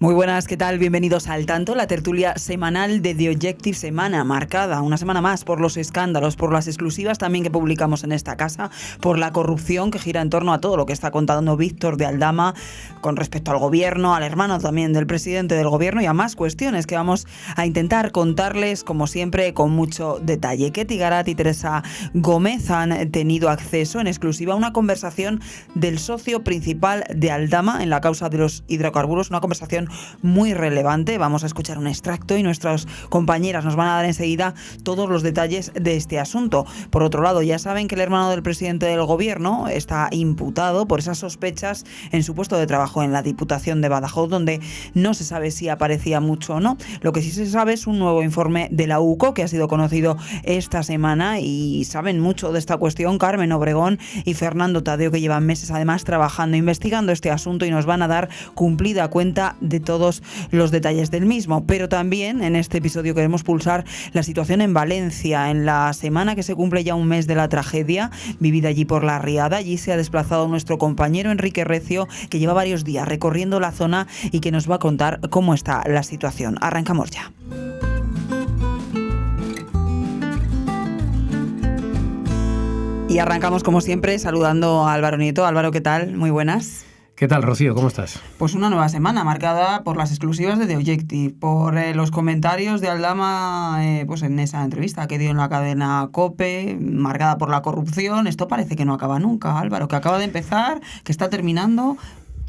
Muy buenas, ¿qué tal? Bienvenidos al Tanto, la tertulia semanal de The Objective, semana marcada, una semana más por los escándalos, por las exclusivas también que publicamos en esta casa, por la corrupción que gira en torno a todo lo que está contando Víctor de Aldama con respecto al gobierno, al hermano también del presidente del gobierno y a más cuestiones que vamos a intentar contarles, como siempre, con mucho detalle. Ketty Garat y Teresa Gómez han tenido acceso en exclusiva a una conversación del socio principal de Aldama en la causa de los hidrocarburos, una conversación muy relevante. Vamos a escuchar un extracto y nuestras compañeras nos van a dar enseguida todos los detalles de este asunto. Por otro lado, ya saben que el hermano del presidente del gobierno está imputado por esas sospechas en su puesto de trabajo en la Diputación de Badajoz, donde no se sabe si aparecía mucho o no. Lo que sí se sabe es un nuevo informe de la UCO que ha sido conocido esta semana y saben mucho de esta cuestión Carmen Obregón y Fernando Tadeo, que llevan meses además trabajando, investigando este asunto y nos van a dar cumplida cuenta de todos los detalles del mismo. Pero también en este episodio queremos pulsar la situación en Valencia, en la semana que se cumple ya un mes de la tragedia vivida allí por la riada. Allí se ha desplazado nuestro compañero Enrique Recio, que lleva varios días recorriendo la zona y que nos va a contar cómo está la situación. Arrancamos ya. Y arrancamos como siempre saludando a Álvaro Nieto. Álvaro, ¿qué tal? Muy buenas. ¿Qué tal, Rocío? ¿Cómo estás? Pues una nueva semana marcada por las exclusivas de The Objective, por los comentarios de Aldama pues en esa entrevista que dio en la cadena COPE, marcada por la corrupción. Esto parece que no acaba nunca, Álvaro, que acaba de empezar, que está terminando.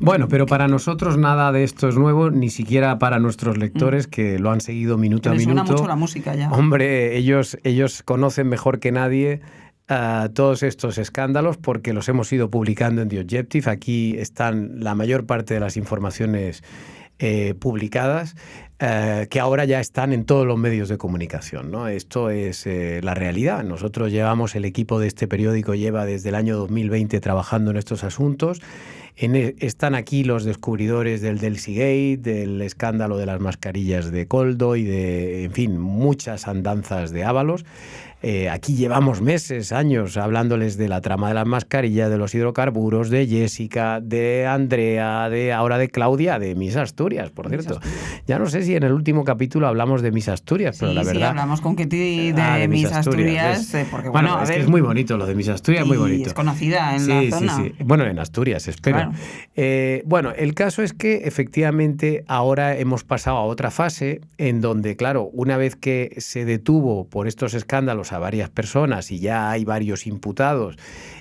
Bueno, pero para nosotros nada de esto es nuevo, ni siquiera para nuestros lectores que lo han seguido minuto a minuto. Les suena mucho la música ya. Hombre, ellos conocen mejor que nadie todos estos escándalos porque los hemos ido publicando en The Objective. Aquí están la mayor parte de las informaciones publicadas, que ahora ya están en todos los medios de comunicación, ¿no? Esto es la realidad. Nosotros el equipo de este periódico lleva desde el año 2020 trabajando en estos asuntos. Están aquí los descubridores del Delsigate, del escándalo de las mascarillas de Koldo y de, en fin, muchas andanzas de Ábalos. Aquí llevamos meses, años, hablándoles de la trama de las mascarillas, de los hidrocarburos, de Jessica, de Andrea, ahora de Claudia, de Miss Asturias, por cierto. Ya no sé si en el último capítulo hablamos de Miss Asturias, pero la verdad... Sí, hablamos con Ketty de Miss Asturias, porque bueno, es que es muy bonito lo de Miss Asturias, muy bonito. Es conocida en la zona. Sí. Bueno, en Asturias, espero. Claro. Bueno, el caso es que efectivamente ahora hemos pasado a otra fase en donde, claro, una vez que se detuvo por estos escándalos a varias personas y ya hay varios imputados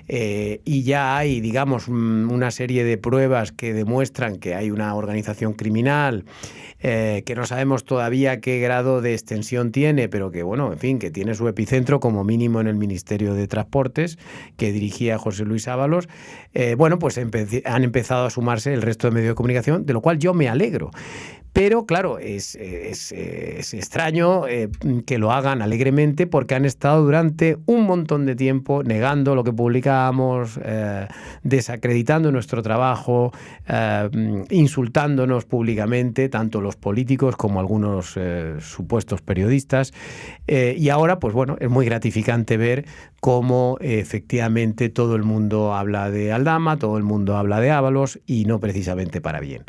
y ya hay, digamos, una serie de pruebas que demuestran que hay una organización criminal que no sabemos todavía qué grado de extensión tiene, pero que, bueno, en fin, que tiene su epicentro como mínimo en el Ministerio de Transportes, que dirigía José Luis Ábalos. Bueno, pues han empezado a sumarse el resto de medios de comunicación, de lo cual yo me alegro. Pero, claro, es extraño que lo hagan alegremente porque han estado durante un montón de tiempo negando lo que publicábamos, desacreditando nuestro trabajo, insultándonos públicamente, tanto los políticos como algunos supuestos periodistas. Y ahora, pues bueno, es muy gratificante ver cómo efectivamente todo el mundo habla de Aldama, todo el mundo habla de Ábalos y no precisamente para bien.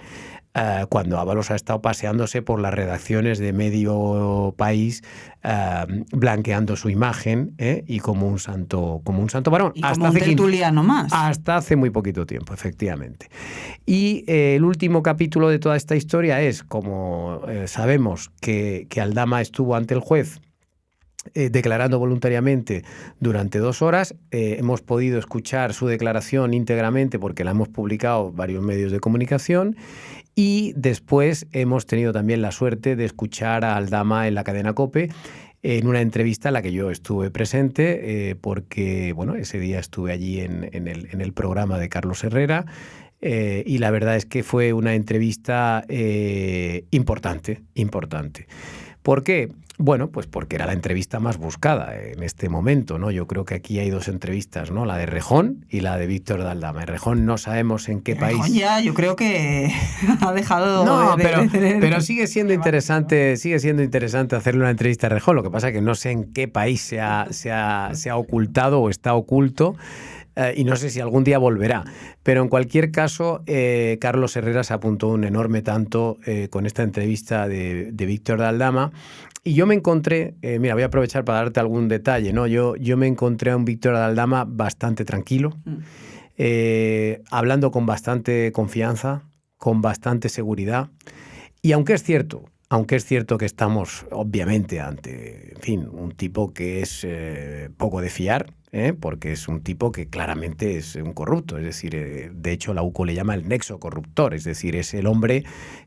Cuando Ábalos ha estado paseándose por las redacciones de medio país, blanqueando su imagen y como un santo varón. Y hasta como un tertuliano más. Hasta hace muy poquito tiempo, efectivamente. Y el último capítulo de toda esta historia es, como sabemos, que Aldama estuvo ante el juez declarando voluntariamente durante 2 horas. Hemos podido escuchar su declaración íntegramente porque la hemos publicado varios medios de comunicación. Y después hemos tenido también la suerte de escuchar a Aldama en la cadena COPE en una entrevista en la que yo estuve presente porque, bueno, ese día estuve allí en el programa de Carlos Herrera y la verdad es que fue una entrevista importante. ¿Por qué? Bueno, pues porque era la entrevista más buscada en este momento, ¿no? Yo creo que aquí hay 2 entrevistas, ¿no? La de Rejón y la de Víctor de Aldama. Rejón no sabemos en qué país. Rejón ya, yo creo que ha dejado. No, pero sigue siendo interesante hacerle una entrevista a Rejón. Lo que pasa es que no sé en qué país se ha ocultado o está oculto. y no sé si algún día volverá. Pero en cualquier caso, Carlos Herrera se apuntó un enorme tanto con esta entrevista de Víctor de Aldama. Y yo me encontré, mira, voy a aprovechar para darte algún detalle, ¿no? Yo me encontré a un Víctor de Aldama bastante tranquilo, hablando con bastante confianza, con bastante seguridad. Y aunque es cierto que estamos obviamente ante, en fin, un tipo que es poco de fiar, porque es un tipo que claramente es un corrupto, es decir, de hecho la UCO le llama el nexo corruptor, es decir, es el hombre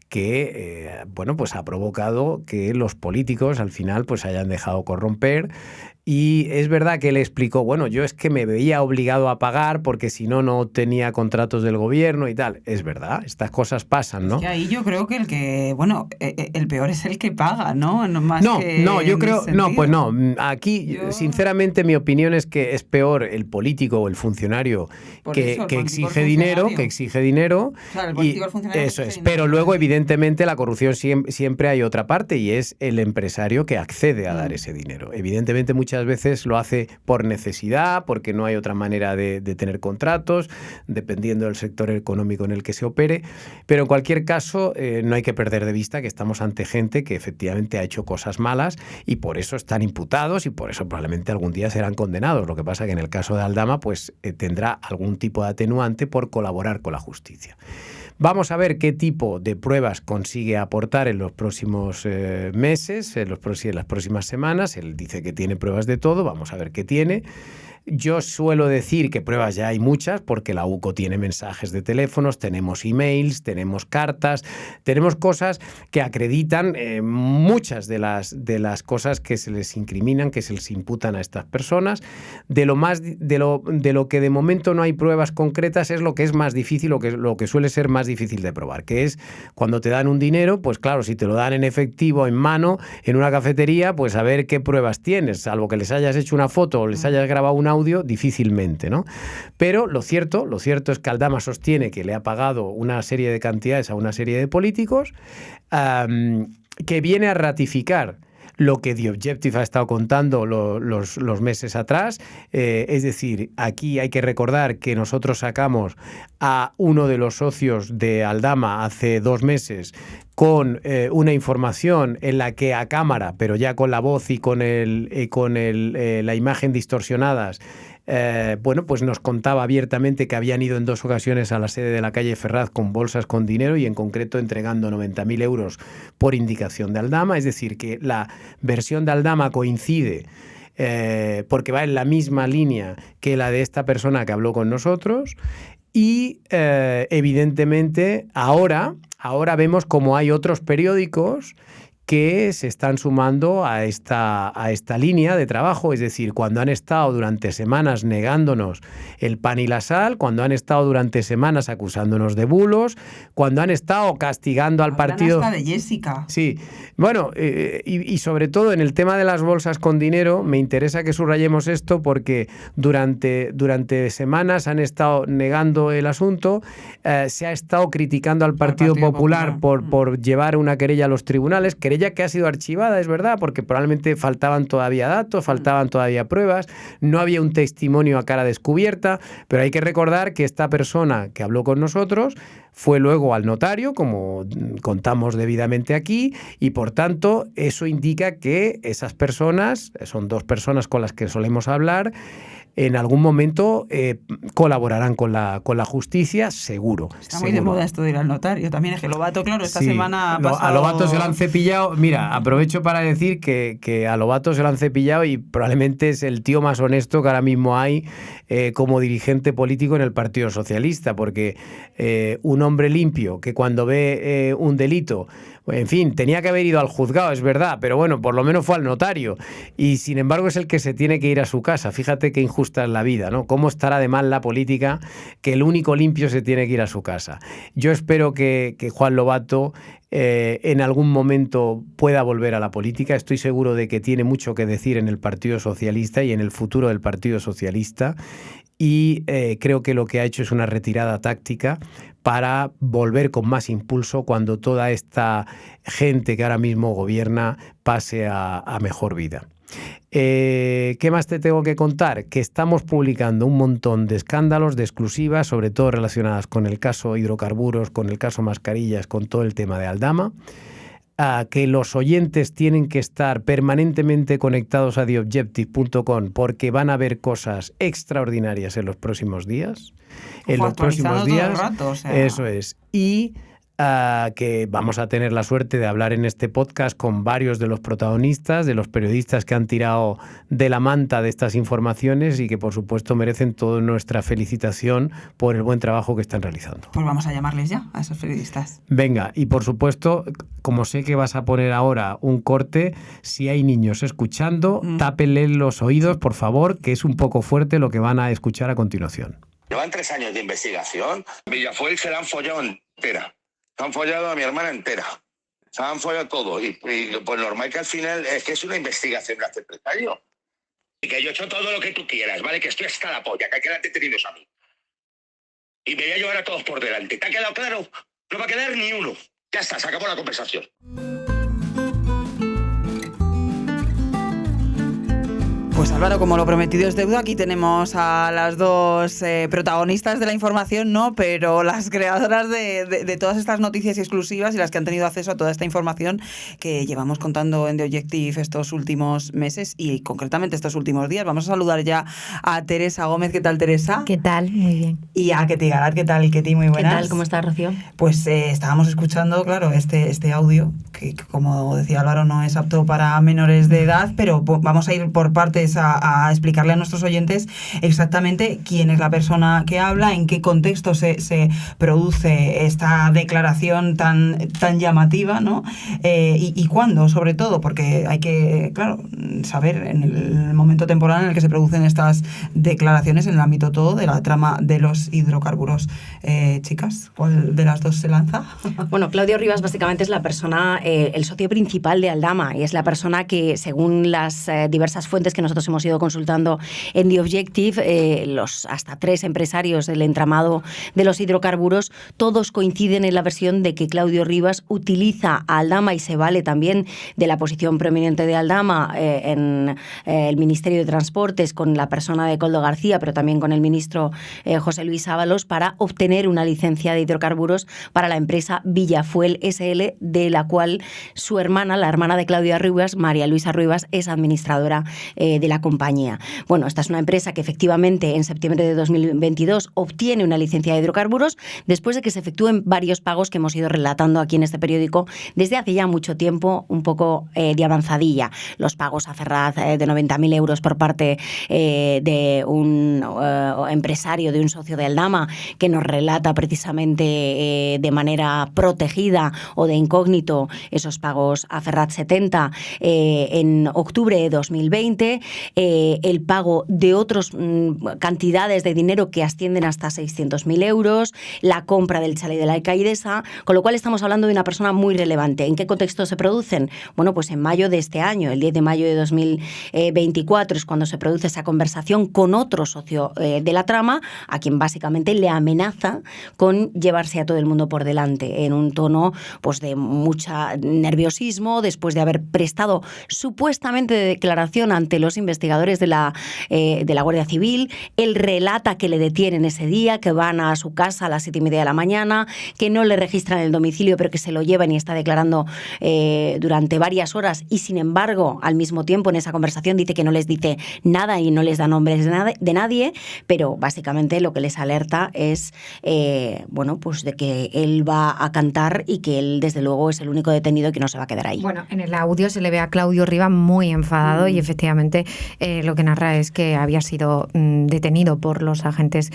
que bueno, pues ha provocado que los políticos al final pues hayan dejado corromper. Y es verdad que él explicó, bueno, yo es que me veía obligado a pagar porque si no, no tenía contratos del gobierno y tal. Es verdad, estas cosas pasan, ¿no? Es que ahí yo creo que el peor es el que paga, ¿no? Yo creo, pues no. Aquí, sinceramente, mi opinión es que es peor el político o el funcionario que exige dinero, Claro, el político, el funcionario. Eso es. Pero luego, evidentemente, la corrupción siempre hay otra parte y es el empresario que accede a dar ese dinero. Evidentemente, muchas veces lo hace por necesidad, porque no hay otra manera de tener contratos, dependiendo del sector económico en el que se opere. Pero en cualquier caso, no hay que perder de vista que estamos ante gente que efectivamente ha hecho cosas malas y por eso están imputados y por eso probablemente algún día serán condenados. Lo que pasa que en el caso de Aldama, pues tendrá algún tipo de atenuante por colaborar con la justicia. Vamos a ver qué tipo de pruebas consigue aportar en los próximos meses, en las próximas semanas. Él dice que tiene pruebas de todo, vamos a ver qué tiene. Yo suelo decir que pruebas ya hay muchas porque la UCO tiene mensajes de teléfonos, tenemos emails, tenemos cartas, tenemos cosas que acreditan muchas de las cosas que se les incriminan, que se les imputan a estas personas. De lo que de momento no hay pruebas concretas es lo que es más difícil, lo que suele ser más difícil de probar, que es cuando te dan un dinero, pues claro, si te lo dan en efectivo, en mano, en una cafetería, pues a ver qué pruebas tienes, salvo que les hayas hecho una foto o les hayas grabado una audio, difícilmente, ¿no? Pero lo cierto es que Aldama sostiene que le ha pagado una serie de cantidades a una serie de políticos, que viene a ratificar lo que The Objective ha estado contando los meses atrás. Es decir, aquí hay que recordar que nosotros sacamos a uno de los socios de Aldama hace 2 meses con una información en la que a cámara, pero ya con la voz y con la imagen distorsionadas, bueno, pues nos contaba abiertamente que habían ido en 2 ocasiones a la sede de la calle Ferraz con bolsas con dinero y en concreto entregando 90.000 euros por indicación de Aldama. Es decir, que la versión de Aldama coincide porque va en la misma línea que la de esta persona que habló con nosotros. Y evidentemente ahora vemos como hay otros periódicos que se están sumando a esta línea de trabajo, es decir, cuando han estado durante semanas negándonos el pan y la sal, cuando han estado durante semanas acusándonos de bulos, cuando han estado castigando al partido... Hasta de Jessica. Sí, bueno, y sobre todo en el tema de las bolsas con dinero, me interesa que subrayemos esto porque durante semanas han estado negando el asunto, se ha estado criticando al Partido Popular por llevar una querella a los tribunales, querella que ha sido archivada, es verdad, porque probablemente faltaban todavía datos, faltaban todavía pruebas, no había un testimonio a cara descubierta, pero hay que recordar que esta persona que habló con nosotros fue luego al notario, como contamos debidamente aquí, y por tanto eso indica que esas personas, son 2 personas con las que solemos hablar, en algún momento colaborarán con la justicia, seguro. Está muy de moda esto de ir al notario. También es que Lobato, claro, esta semana ha pasado... A Lobato se lo han cepillado. Mira, aprovecho para decir que a Lobato se lo han cepillado y probablemente es el tío más honesto que ahora mismo hay como dirigente político en el Partido Socialista, porque un hombre limpio que cuando ve un delito, en fin, tenía que haber ido al juzgado, es verdad, pero bueno, por lo menos fue al notario y sin embargo es el que se tiene que ir a su casa. Fíjate qué injusta es la vida, ¿no? Cómo estará de mal la política que el único limpio se tiene que ir a su casa. Yo espero que Juan Lobato en algún momento pueda volver a la política. Estoy seguro de que tiene mucho que decir en el Partido Socialista y en el futuro del Partido Socialista. Y creo que lo que ha hecho es una retirada táctica para volver con más impulso cuando toda esta gente que ahora mismo gobierna pase a mejor vida. ¿Qué más te tengo que contar? Que estamos publicando un montón de escándalos, de exclusivas, sobre todo relacionadas con el caso hidrocarburos, con el caso mascarillas, con todo el tema de Aldama. Que los oyentes tienen que estar permanentemente conectados a theobjective.com porque van a ver cosas extraordinarias en los próximos días. En los próximos días. Todo el rato, o sea. Eso es. Y que vamos a tener la suerte de hablar en este podcast con varios de los protagonistas, de los periodistas que han tirado de la manta de estas informaciones y que por supuesto merecen toda nuestra felicitación por el buen trabajo que están realizando. Pues vamos a llamarles ya a esos periodistas. Venga, y por supuesto, como sé que vas a poner ahora un corte, si hay niños escuchando, tápenle los oídos, por favor, que es un poco fuerte lo que van a escuchar a continuación. Llevan 3 años de investigación. Villafuel se la han follado entera. Se han follado a mi hermana entera. Se han follado todo. Y pues normal que al final es que es una investigación de hace 3 años. Y que yo he hecho todo lo que tú quieras, ¿vale? Que estoy hasta la polla, que hay que darte detenidos a mí. Y me voy a llevar a todos por delante. ¿Te ha quedado claro? No va a quedar ni uno. Ya está, se acabó la conversación. Pues Álvaro, como lo prometido es deuda, aquí tenemos a las dos protagonistas de la información, ¿no? Pero las creadoras de todas estas noticias exclusivas y las que han tenido acceso a toda esta información que llevamos contando en The Objective estos últimos meses y concretamente estos últimos días. Vamos a saludar ya a Teresa Gómez. ¿Qué tal, Teresa? ¿Qué tal? Muy bien. Y a Ketty Garat. ¿Qué tal, Ketty? Muy buenas. ¿Qué tal? ¿Cómo estás, Rocío? Pues estábamos escuchando, claro, este audio que, como decía Álvaro, no es apto para menores de edad, pero vamos a ir por partes a explicarle a nuestros oyentes exactamente quién es la persona que habla, en qué contexto se produce esta declaración tan llamativa, ¿no? Y cuándo, sobre todo, porque hay que, claro, saber en el momento temporal en el que se producen estas declaraciones en el ámbito todo de la trama de los hidrocarburos. Chicas, ¿cuál de las dos se lanza? Bueno, Claudio Rivas básicamente es la persona, el socio principal de Aldama, y es la persona que, según las diversas fuentes que nosotros hemos ido consultando en The Objective, los hasta 3 empresarios del entramado de los hidrocarburos, todos coinciden en la versión de que Claudio Rivas utiliza a Aldama y se vale también de la posición prominente de Aldama en el Ministerio de Transportes con la persona de Koldo García, pero también con el ministro José Luis Ábalos, para obtener una licencia de hidrocarburos para la empresa Villafuel SL, de la cual su hermana, la hermana de Claudia Rivas, María Luisa Rivas, es administradora de la compañía. Bueno, esta es una empresa que efectivamente en septiembre de 2022 obtiene una licencia de hidrocarburos después de que se efectúen varios pagos que hemos ido relatando aquí en este periódico desde hace ya mucho tiempo, un poco de avanzadilla. Los pagos a Ferraz de 90.000 euros por parte de un empresario, de un socio de Aldama, que nos relata precisamente de manera protegida o de incógnito esos pagos a Ferraz 70 en octubre de 2020. El pago de otras cantidades de dinero que ascienden hasta 600.000 euros, la compra del chalet de la alcaidesa, con lo cual estamos hablando de una persona muy relevante. ¿En qué contexto se producen? Bueno, pues en mayo de este año, el 10 de mayo de 2024, es cuando se produce esa conversación con otro socio de la trama, a quien básicamente le amenaza con llevarse a todo el mundo por delante, en un tono pues de mucha nerviosismo, después de haber prestado supuestamente de declaración ante los investigadores de la Guardia Civil. Él relata que le detienen ese día, que van a su casa a las 7:30 de la mañana, que no le registran el domicilio, pero que se lo llevan y está declarando durante varias horas, y sin embargo, al mismo tiempo en esa conversación dice que no les dice nada y no les da nombres de nadie, pero básicamente lo que les alerta es bueno, pues de que él va a cantar y que él desde luego es el único detenido y que no se va a quedar ahí. Bueno, en el audio se le ve a Claudio Rivas muy enfadado y efectivamente lo que narra es que había sido detenido por los agentes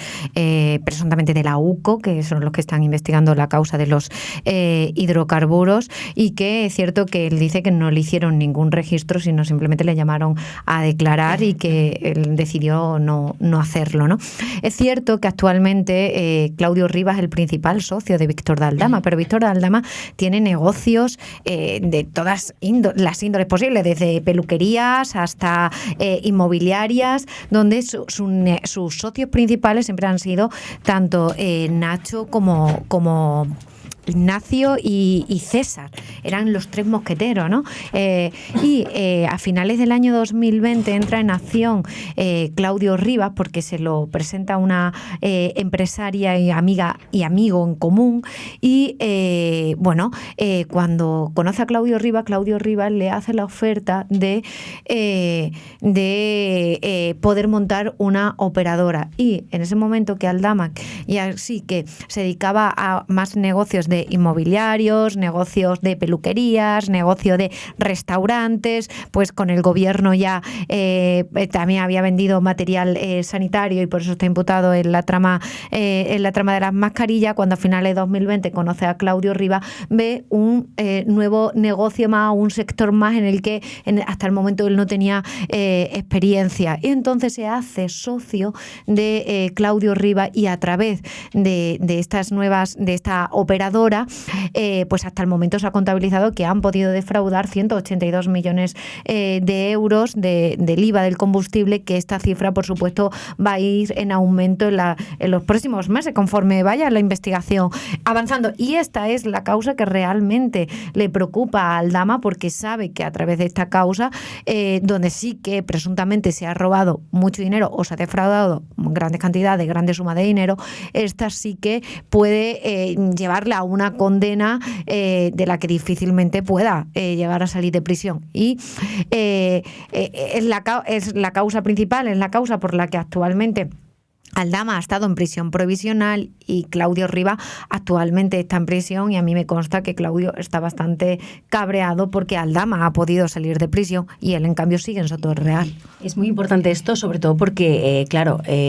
presuntamente de la UCO, que son los que están investigando la causa de los hidrocarburos, y que es cierto que él dice que no le hicieron ningún registro, sino simplemente le llamaron a declarar y que él decidió no hacerlo, ¿no? Es cierto que actualmente Claudio Rivas es el principal socio de Víctor de Aldama, pero Víctor de Aldama tiene negocios de todas las índoles posibles, desde peluquerías hasta inmobiliarias, donde sus socios principales siempre han sido tanto Nacho como Ignacio y César, eran los 3 mosqueteros, ¿no? A finales del año 2020 entra en acción Claudio Rivas, porque se lo presenta una empresaria y amiga y amigo en común, y cuando conoce a Claudio Rivas le hace la oferta de poder montar una operadora, y en ese momento que Aldama, y así que se dedicaba a más negocios de inmobiliarios, negocios de peluquerías, negocio de restaurantes, pues con el gobierno ya también había vendido material sanitario y por eso está imputado en la trama de las mascarillas. Cuando a finales de 2020 conoce a Claudio Rivas, ve un nuevo negocio más, un sector más en el que hasta el momento él no tenía experiencia, y entonces se hace socio de Claudio Rivas, y a través de esta operadora, pues hasta el momento se ha contabilizado que han podido defraudar 182 millones de euros del IVA del combustible, que esta cifra, por supuesto, va a ir en aumento en los próximos meses conforme vaya la investigación avanzando. Y esta es la causa que realmente le preocupa a Aldama, porque sabe que a través de esta causa, donde sí que presuntamente se ha robado mucho dinero o se ha defraudado grandes cantidades, grandes sumas de dinero, esta sí que puede llevarle a una condena de la que difícilmente pueda llegar a salir de prisión. Y es la causa principal, es la causa por la que actualmente Aldama ha estado en prisión provisional y Claudio Rivas actualmente está en prisión, y a mí me consta que Claudio está bastante cabreado porque Aldama ha podido salir de prisión y él en cambio sigue en Soto Real. Es muy importante esto, sobre todo porque,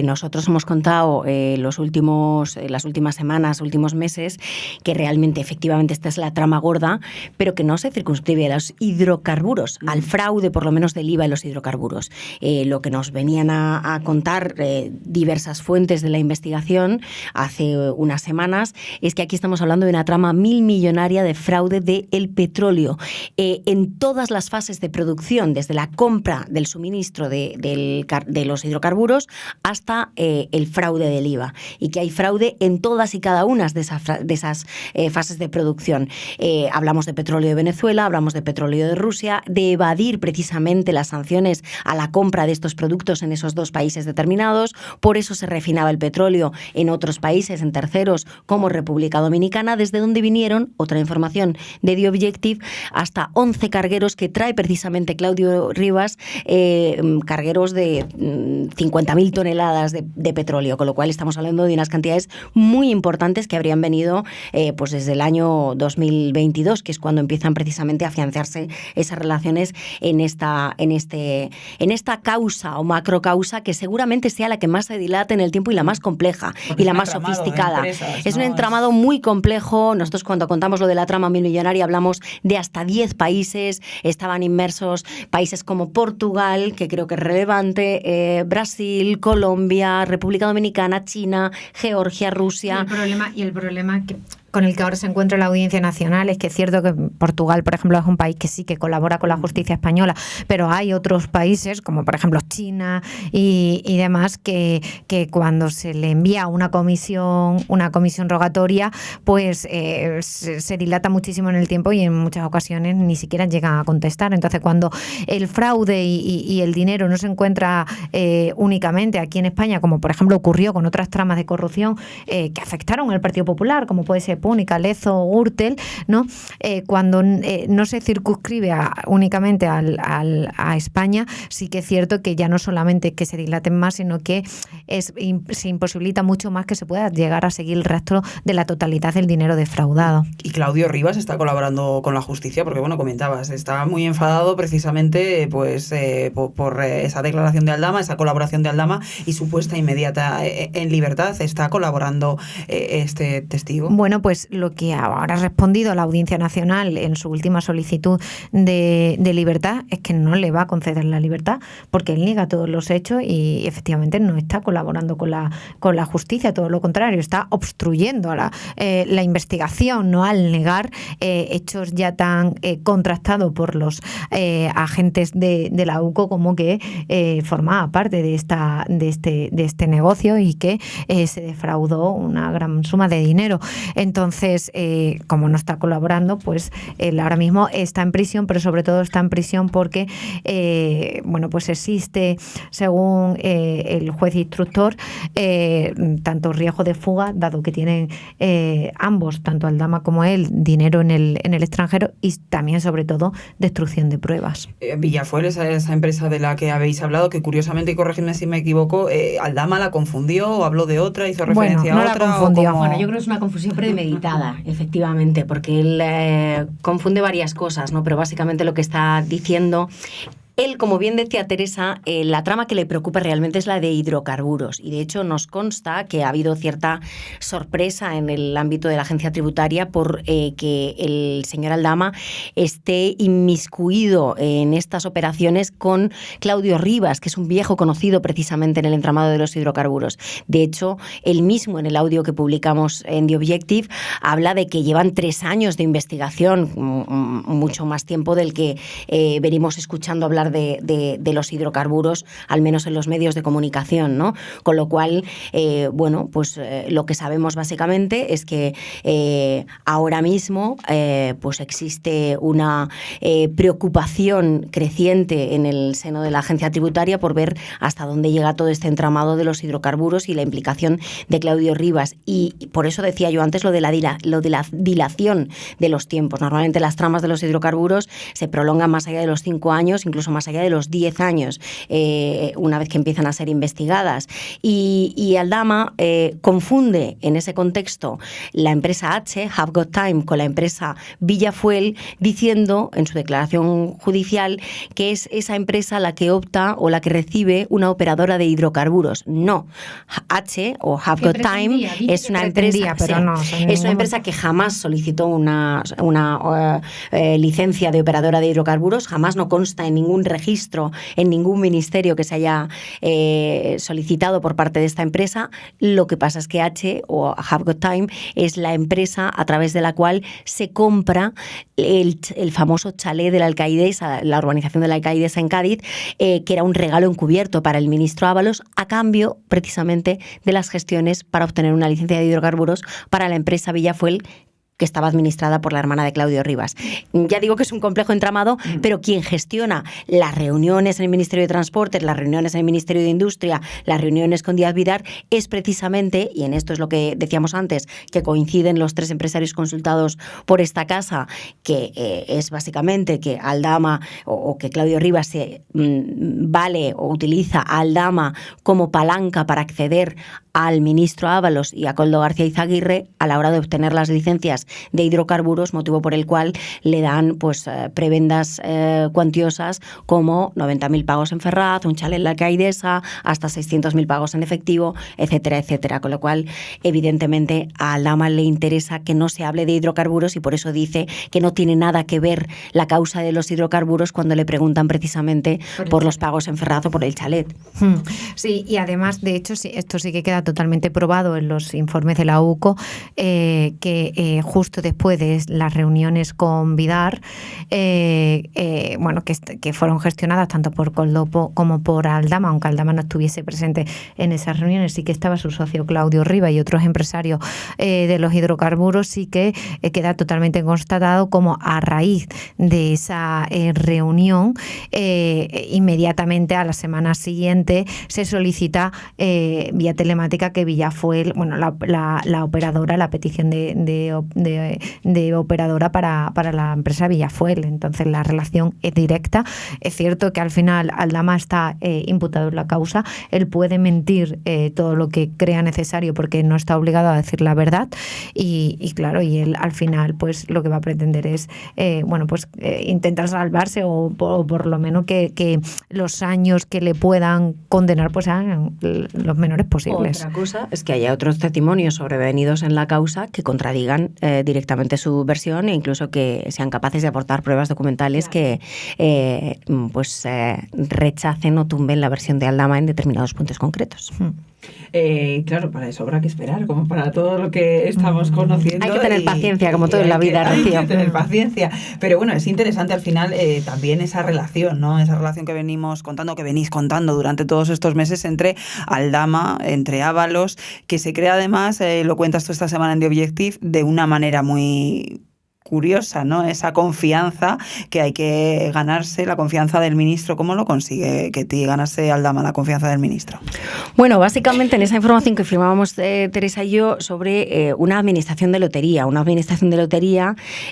nosotros hemos contado las últimas semanas, últimos meses, que realmente, efectivamente, esta es la trama gorda, pero que no se circunscribe a los hidrocarburos, al fraude, por lo menos, del IVA en los hidrocarburos. Lo que nos venían a contar diversas fuentes de la investigación hace unas semanas es que aquí estamos hablando de una trama millonaria de fraude del petróleo en todas las fases de producción, desde la compra del suministro de los hidrocarburos hasta el fraude del IVA, y que hay fraude en todas y cada una de esas fases de producción. Hablamos de petróleo de Venezuela, hablamos de petróleo de Rusia, de evadir precisamente las sanciones a la compra de estos productos en esos 2 países determinados. Por eso se refinaba el petróleo en otros países, en terceros, como República Dominicana, desde donde vinieron, otra información de The Objective, hasta 11 cargueros que trae precisamente Claudio Rivas, cargueros de 50.000 toneladas de petróleo, con lo cual estamos hablando de unas cantidades muy importantes que habrían venido pues desde el año 2022, que es cuando empiezan precisamente a afianzarse esas relaciones en esta causa o macrocausa, que seguramente sea la que más se dilate en el tiempo y la más compleja y la más sofisticada. Es un entramado muy complejo. Nosotros, cuando contamos lo de la trama millonaria, hablamos de hasta 10 países. Estaban inmersos países como Portugal, que creo que es relevante, Brasil, Colombia, República Dominicana, China, Georgia, Rusia. Y el problema con el que ahora se encuentra la Audiencia Nacional es que es cierto que Portugal, por ejemplo, es un país que sí que colabora con la justicia española, pero hay otros países, como por ejemplo China y demás, que cuando se le envía una comisión rogatoria, pues se dilata muchísimo en el tiempo y en muchas ocasiones ni siquiera llegan a contestar. Entonces, cuando el fraude y el dinero no se encuentra únicamente aquí en España, como por ejemplo ocurrió con otras tramas de corrupción que afectaron al Partido Popular, como puede ser Púnica, Lezo, Gürtel, ¿no? Cuando no se circunscribe únicamente a España, sí que es cierto que ya no solamente que se dilaten más, sino que se imposibilita mucho más que se pueda llegar a seguir el rastro de la totalidad del dinero defraudado. Y Claudio Rivas está colaborando con la justicia porque, bueno, comentabas, está muy enfadado precisamente pues por esa declaración de Aldama, esa colaboración de Aldama y su puesta inmediata en libertad. ¿Está colaborando este testigo? Bueno, pues lo que ahora ha respondido la Audiencia Nacional en su última solicitud de libertad es que no le va a conceder la libertad porque él niega todos los hechos y efectivamente no está colaborando con la justicia, todo lo contrario, está obstruyendo la investigación, no al negar hechos ya tan contrastados por los agentes de la UCO como que formaba parte de este negocio y que se defraudó una gran suma de dinero. Entonces, Entonces, como no está colaborando, pues él ahora mismo está en prisión, pero sobre todo está en prisión porque, bueno, pues existe, según el juez instructor, tanto riesgo de fuga, dado que tienen ambos, tanto Aldama como él, dinero en el extranjero, y también, sobre todo, destrucción de pruebas. Villafuel, esa empresa de la que habéis hablado, que curiosamente, y corregidme si me equivoco, Aldama la confundió o habló de otra, hizo referencia no a la otra. confundió. Bueno, yo creo que es una confusión premeditada, efectivamente, porque él confunde varias cosas, ¿no? Pero básicamente lo que está diciendo... Él, como bien decía Teresa, la trama que le preocupa realmente es la de hidrocarburos, y de hecho nos consta que ha habido cierta sorpresa en el ámbito de la agencia tributaria por que el señor Aldama esté inmiscuido en estas operaciones con Claudio Rivas, que es un viejo conocido precisamente en el entramado de los hidrocarburos. De hecho, él mismo, en el audio que publicamos en The Objective, habla de que llevan 3 años de investigación, mucho más tiempo del que venimos escuchando hablar de los hidrocarburos, al menos en los medios de comunicación, ¿no? Con lo cual, bueno, pues lo que sabemos básicamente es que ahora mismo pues existe una preocupación creciente en el seno de la agencia tributaria por ver hasta dónde llega todo este entramado de los hidrocarburos y la implicación de Claudio Rivas. Y por eso decía yo antes lo de la dilación de los tiempos. Normalmente las tramas de los hidrocarburos se prolongan más allá de los 5 años, incluso más allá de los 10 años, una vez que empiezan a ser investigadas. Y Aldama confunde en ese contexto la empresa H, Have Got Time, con la empresa Villafuel, diciendo en su declaración judicial que es esa empresa la que opta o la que recibe una operadora de hidrocarburos. No, H o Have Got Time es una empresa, pero no, es una empresa que jamás solicitó una licencia de operadora de hidrocarburos, jamás, no consta en ningún registro, en ningún ministerio que se haya solicitado por parte de esta empresa. Lo que pasa es que H o Have Got Time es la empresa a través de la cual se compra el famoso chalet de la Alcaidesa, la urbanización de la Alcaidesa en Cádiz, que era un regalo encubierto para el ministro Ábalos a cambio precisamente de las gestiones para obtener una licencia de hidrocarburos para la empresa Villafuel, que estaba administrada por la hermana de Claudio Rivas. Ya digo que es un complejo entramado, pero quien gestiona las reuniones en el Ministerio de Transportes, las reuniones en el Ministerio de Industria, las reuniones con Díaz Vidar, es precisamente, y en esto es lo que decíamos antes, que coinciden los 3 empresarios consultados por esta casa, que es básicamente que Aldama o que Claudio Rivas se vale o utiliza a Aldama como palanca para acceder al ministro Ábalos y a Koldo García Izaguirre a la hora de obtener las licencias de hidrocarburos, motivo por el cual le dan pues prebendas cuantiosas como 90.000 pagos en Ferraz, un chalet en la Alcaidesa, hasta 600.000 pagos en efectivo, etcétera, etcétera. Con lo cual, evidentemente, a Aldama le interesa que no se hable de hidrocarburos y por eso dice que no tiene nada que ver la causa de los hidrocarburos cuando le preguntan precisamente por los pagos en Ferraz o por el chalet. Sí, y además, de hecho, sí, esto sí que queda totalmente probado en los informes de la UCO, que justo después de las reuniones con Vidar, bueno, que fueron gestionadas tanto por Koldo como por Aldama, aunque Aldama no estuviese presente en esas reuniones, sí que estaba su socio Claudio Rivas y otros empresarios de los hidrocarburos, sí que queda totalmente constatado como a raíz de esa reunión, inmediatamente a la semana siguiente se solicita vía telemática que Villafuel, bueno, la operadora, la petición de operadora para la empresa Villafuel. Entonces la relación es directa. Es cierto que al final Aldama está imputado en la causa, él puede mentir todo lo que crea necesario porque no está obligado a decir la verdad y claro, y él al final pues lo que va a pretender es bueno, pues intentar salvarse o por lo menos que los años que le puedan condenar pues sean los menores posibles. Otra cosa es que haya otros testimonios sobrevenidos en la causa que contradigan directamente su versión e incluso que sean capaces de aportar pruebas documentales que rechacen o tumben la versión de Aldama en determinados puntos concretos. Claro, para eso habrá que esperar, como para todo lo que estamos conociendo. Hay que tener paciencia, como todo en la vida, Rocío. Hay que tener paciencia. Pero bueno, es interesante al final también esa relación, ¿no? Esa relación que venís contando durante todos estos meses entre Aldama, entre Ábalos, que se crea además, lo cuentas tú esta semana en The Objective, de una manera muy curiosa, ¿no? Esa confianza que hay que ganarse, la confianza del ministro. ¿Cómo lo consigue que te ganase Aldama la confianza del ministro? Bueno, básicamente en esa información que firmábamos Teresa y yo sobre una administración de lotería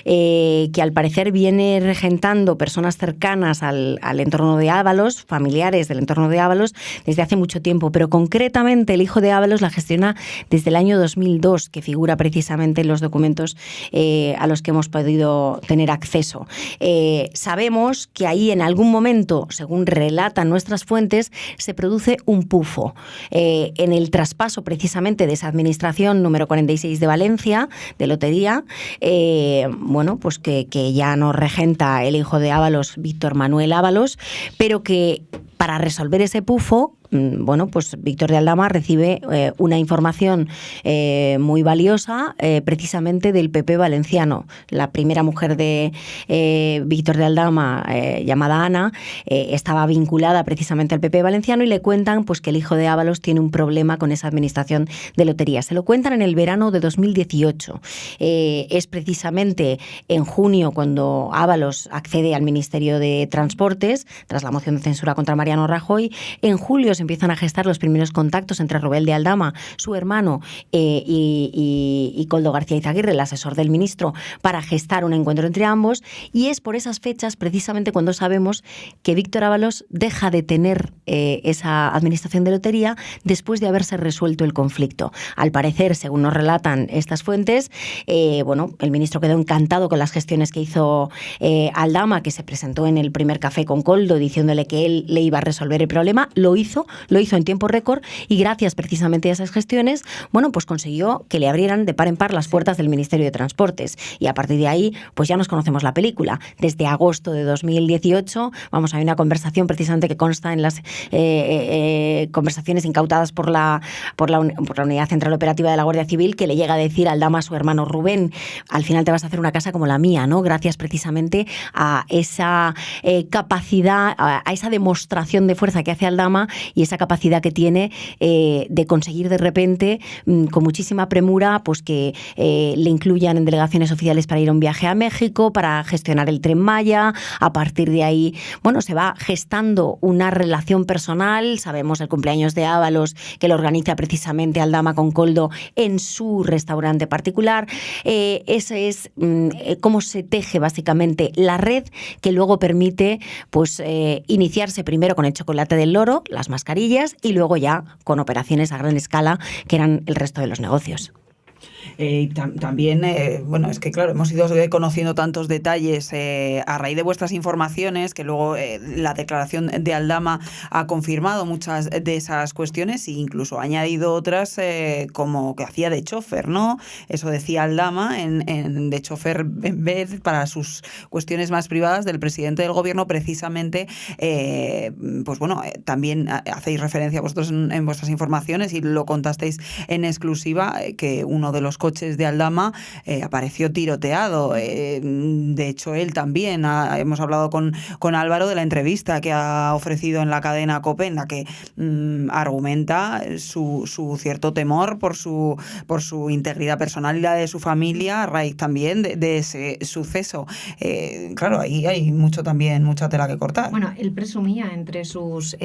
que al parecer viene regentando personas cercanas al entorno de Ábalos, familiares del entorno de Ábalos, desde hace mucho tiempo, pero concretamente el hijo de Ábalos la gestiona desde el año 2002, que figura precisamente en los documentos a los que hemos podido tener acceso. Sabemos que ahí en algún momento, según relatan nuestras fuentes, se produce un pufo. En el traspaso precisamente de esa administración número 46 de Valencia, de lotería, pues que ya no regenta el hijo de Ábalos, Víctor Manuel Ábalos, pero que para resolver ese pufo, pues Víctor de Aldama recibe una información muy valiosa precisamente del PP valenciano. La primera mujer de Víctor de Aldama, llamada Ana, estaba vinculada precisamente al PP valenciano y le cuentan pues que el hijo de Ábalos tiene un problema con esa administración de lotería. Se lo cuentan en el verano de 2018. Es precisamente en junio cuando Ábalos accede al Ministerio de Transportes tras la moción de censura contra Mariano Rajoy. En julio se empiezan a gestar los primeros contactos entre Rubén de Aldama, su hermano, y Koldo García Izaguirre, el asesor del ministro, para gestar un encuentro entre ambos, y es por esas fechas precisamente cuando sabemos que Víctor Ábalos deja de tener esa administración de lotería después de haberse resuelto el conflicto. Al parecer, según nos relatan estas fuentes, el ministro quedó encantado con las gestiones que hizo Aldama, que se presentó en el primer café con Koldo diciéndole que él le iba a resolver el problema. Lo hizo en tiempo récord y gracias precisamente a esas gestiones, pues consiguió que le abrieran de par en par las puertas del Ministerio de Transportes, y a partir de ahí pues ya nos conocemos la película. Desde agosto de 2018, hay una conversación precisamente que consta en las conversaciones incautadas por la Unidad Central Operativa de la Guardia Civil, que le llega a decir a Aldama, a su hermano Rubén: al final te vas a hacer una casa como la mía, ¿no? Gracias precisamente a esa capacidad, a esa demostración de fuerza que hace Aldama y esa capacidad que tiene de conseguir de repente, con muchísima premura, pues que le incluyan en delegaciones oficiales para ir a un viaje a México, para gestionar el Tren Maya. A partir de ahí, se va gestando una relación personal. Sabemos el cumpleaños de Ábalos, que lo organiza precisamente Aldama con Koldo en su restaurante particular. Ese es cómo se teje básicamente la red que luego permite pues iniciarse primero con el chocolate del loro, las mascarillas, y luego ya con operaciones a gran escala, que eran el resto de los negocios. También, es que claro, hemos ido conociendo tantos detalles a raíz de vuestras informaciones, que luego la declaración de Aldama ha confirmado muchas de esas cuestiones e incluso ha añadido otras, como que hacía de chofer, ¿no? Eso decía Aldama, de chofer en vez para sus cuestiones más privadas del presidente del gobierno, precisamente. También hacéis referencia vosotros en vuestras informaciones y lo contasteis en exclusiva, que uno de los coches de Aldama apareció tiroteado. De hecho, él también. Hemos hablado con Álvaro de la entrevista que ha ofrecido en la cadena COPE, en la que argumenta su cierto temor por su integridad personal y la de su familia a raíz también de ese suceso. Claro, ahí hay mucha tela que cortar. Bueno, él presumía entre sus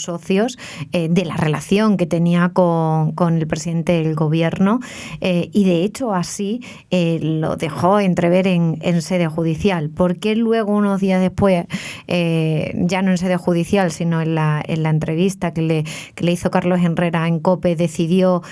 socios de la relación que tenía con el presidente del gobierno, y de hecho así lo dejó entrever en sede judicial, porque luego unos días después, ya no en sede judicial sino en la entrevista que le hizo Carlos Herrera en COPE, decidió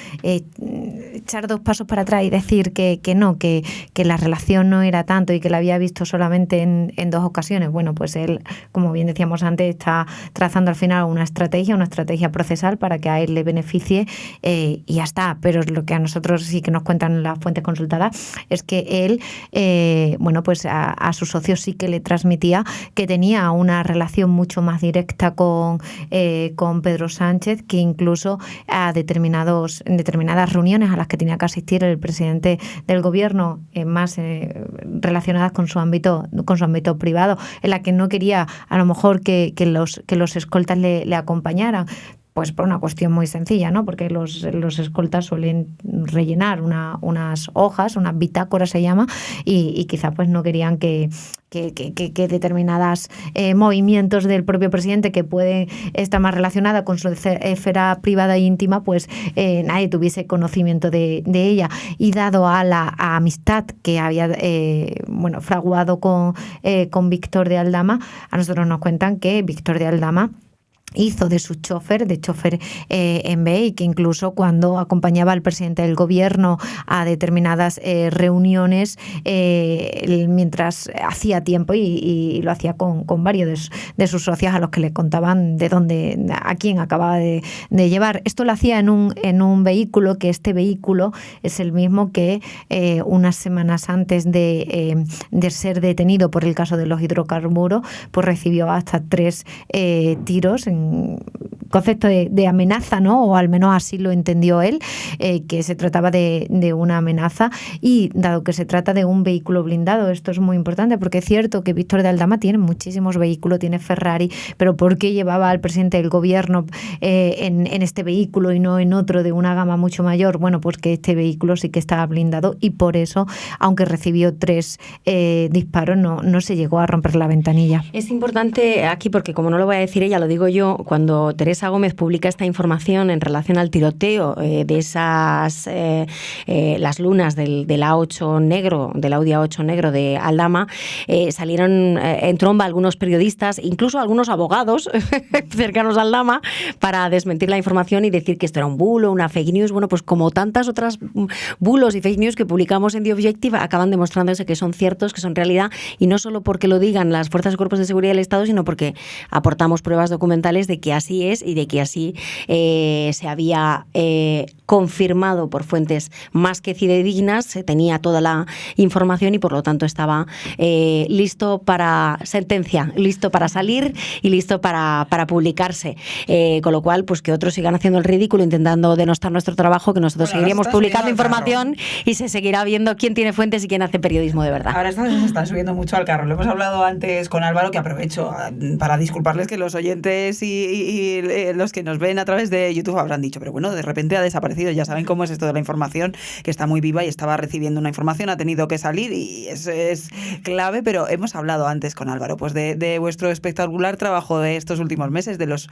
echar 2 pasos para atrás y decir que no, que la relación no era tanto y que la había visto solamente en 2 ocasiones. Bueno, pues él, como bien decíamos antes, está trazando al final una estrategia procesal para que a él le beneficie y ya está. Pero lo que a nosotros sí que nos cuentan las fuentes consultadas es que él, bueno, pues a sus socios sí que le transmitía que tenía una relación mucho más directa con Pedro Sánchez, que incluso en determinadas reuniones a las que tenía que asistir el presidente del gobierno, más relacionadas con su ámbito privado, en la que no quería a lo mejor que los escoltas le acompañaran. Pues por una cuestión muy sencilla, ¿no? Porque los escoltas suelen rellenar unas hojas, unas bitácoras se llama, y quizá pues no querían que determinadas movimientos del propio presidente que pueden estar más relacionadas con su esfera privada e íntima, pues nadie tuviese conocimiento de ella. Y dado a la amistad que había fraguado con Víctor de Aldama, a nosotros nos cuentan que Víctor de Aldama hizo de su chofer en BE, y que incluso cuando acompañaba al presidente del gobierno a determinadas reuniones, mientras hacía tiempo y lo hacía con varios de sus socios a los que le contaban a quién acababa de llevar. Esto lo hacía en un vehículo, que este vehículo es el mismo que unas semanas antes de ser detenido por el caso de los hidrocarburos, pues recibió hasta 3 tiros en concepto de amenaza, ¿no? O al menos así lo entendió él, que se trataba de una amenaza. Y dado que se trata de un vehículo blindado, esto es muy importante, porque es cierto que Víctor de Aldama tiene muchísimos vehículos, tiene Ferrari, pero ¿por qué llevaba al presidente del gobierno en este vehículo y no en otro de una gama mucho mayor? Bueno, pues que este vehículo sí que estaba blindado, y por eso, aunque recibió 3 disparos, no se llegó a romper la ventanilla. Es importante aquí, porque como no lo voy a decir ella, lo digo yo, cuando Teresa Gómez publica esta información en relación al tiroteo de esas las lunas del A8 negro, del Audi A8 negro de Aldama, salieron en tromba algunos periodistas, incluso algunos abogados cercanos a Aldama, para desmentir la información y decir que esto era un bulo, una fake news. Bueno, pues como tantas otras bulos y fake news que publicamos en The Objective, acaban demostrándose que son ciertos, que son realidad, y no solo porque lo digan las fuerzas y cuerpos de seguridad del Estado, sino porque aportamos pruebas documentales de que así es y de que así se había confirmado por fuentes más que fidedignas, se tenía toda la información y por lo tanto estaba listo para sentencia, listo para salir y listo para publicarse. Con lo cual, pues que otros sigan haciendo el ridículo intentando denostar nuestro trabajo, que nosotros seguiremos publicando información y se seguirá viendo quién tiene fuentes y quién hace periodismo de verdad. Ahora se están subiendo mucho al carro. Lo hemos hablado antes con Álvaro, que aprovecho para disculparles, que los oyentes y los que nos ven a través de YouTube habrán dicho, pero bueno, de repente ha desaparecido. Ya saben cómo es esto de la información, que está muy viva y estaba recibiendo una información, ha tenido que salir y eso es clave. Pero hemos hablado antes con Álvaro pues de vuestro espectacular trabajo de estos últimos meses, de los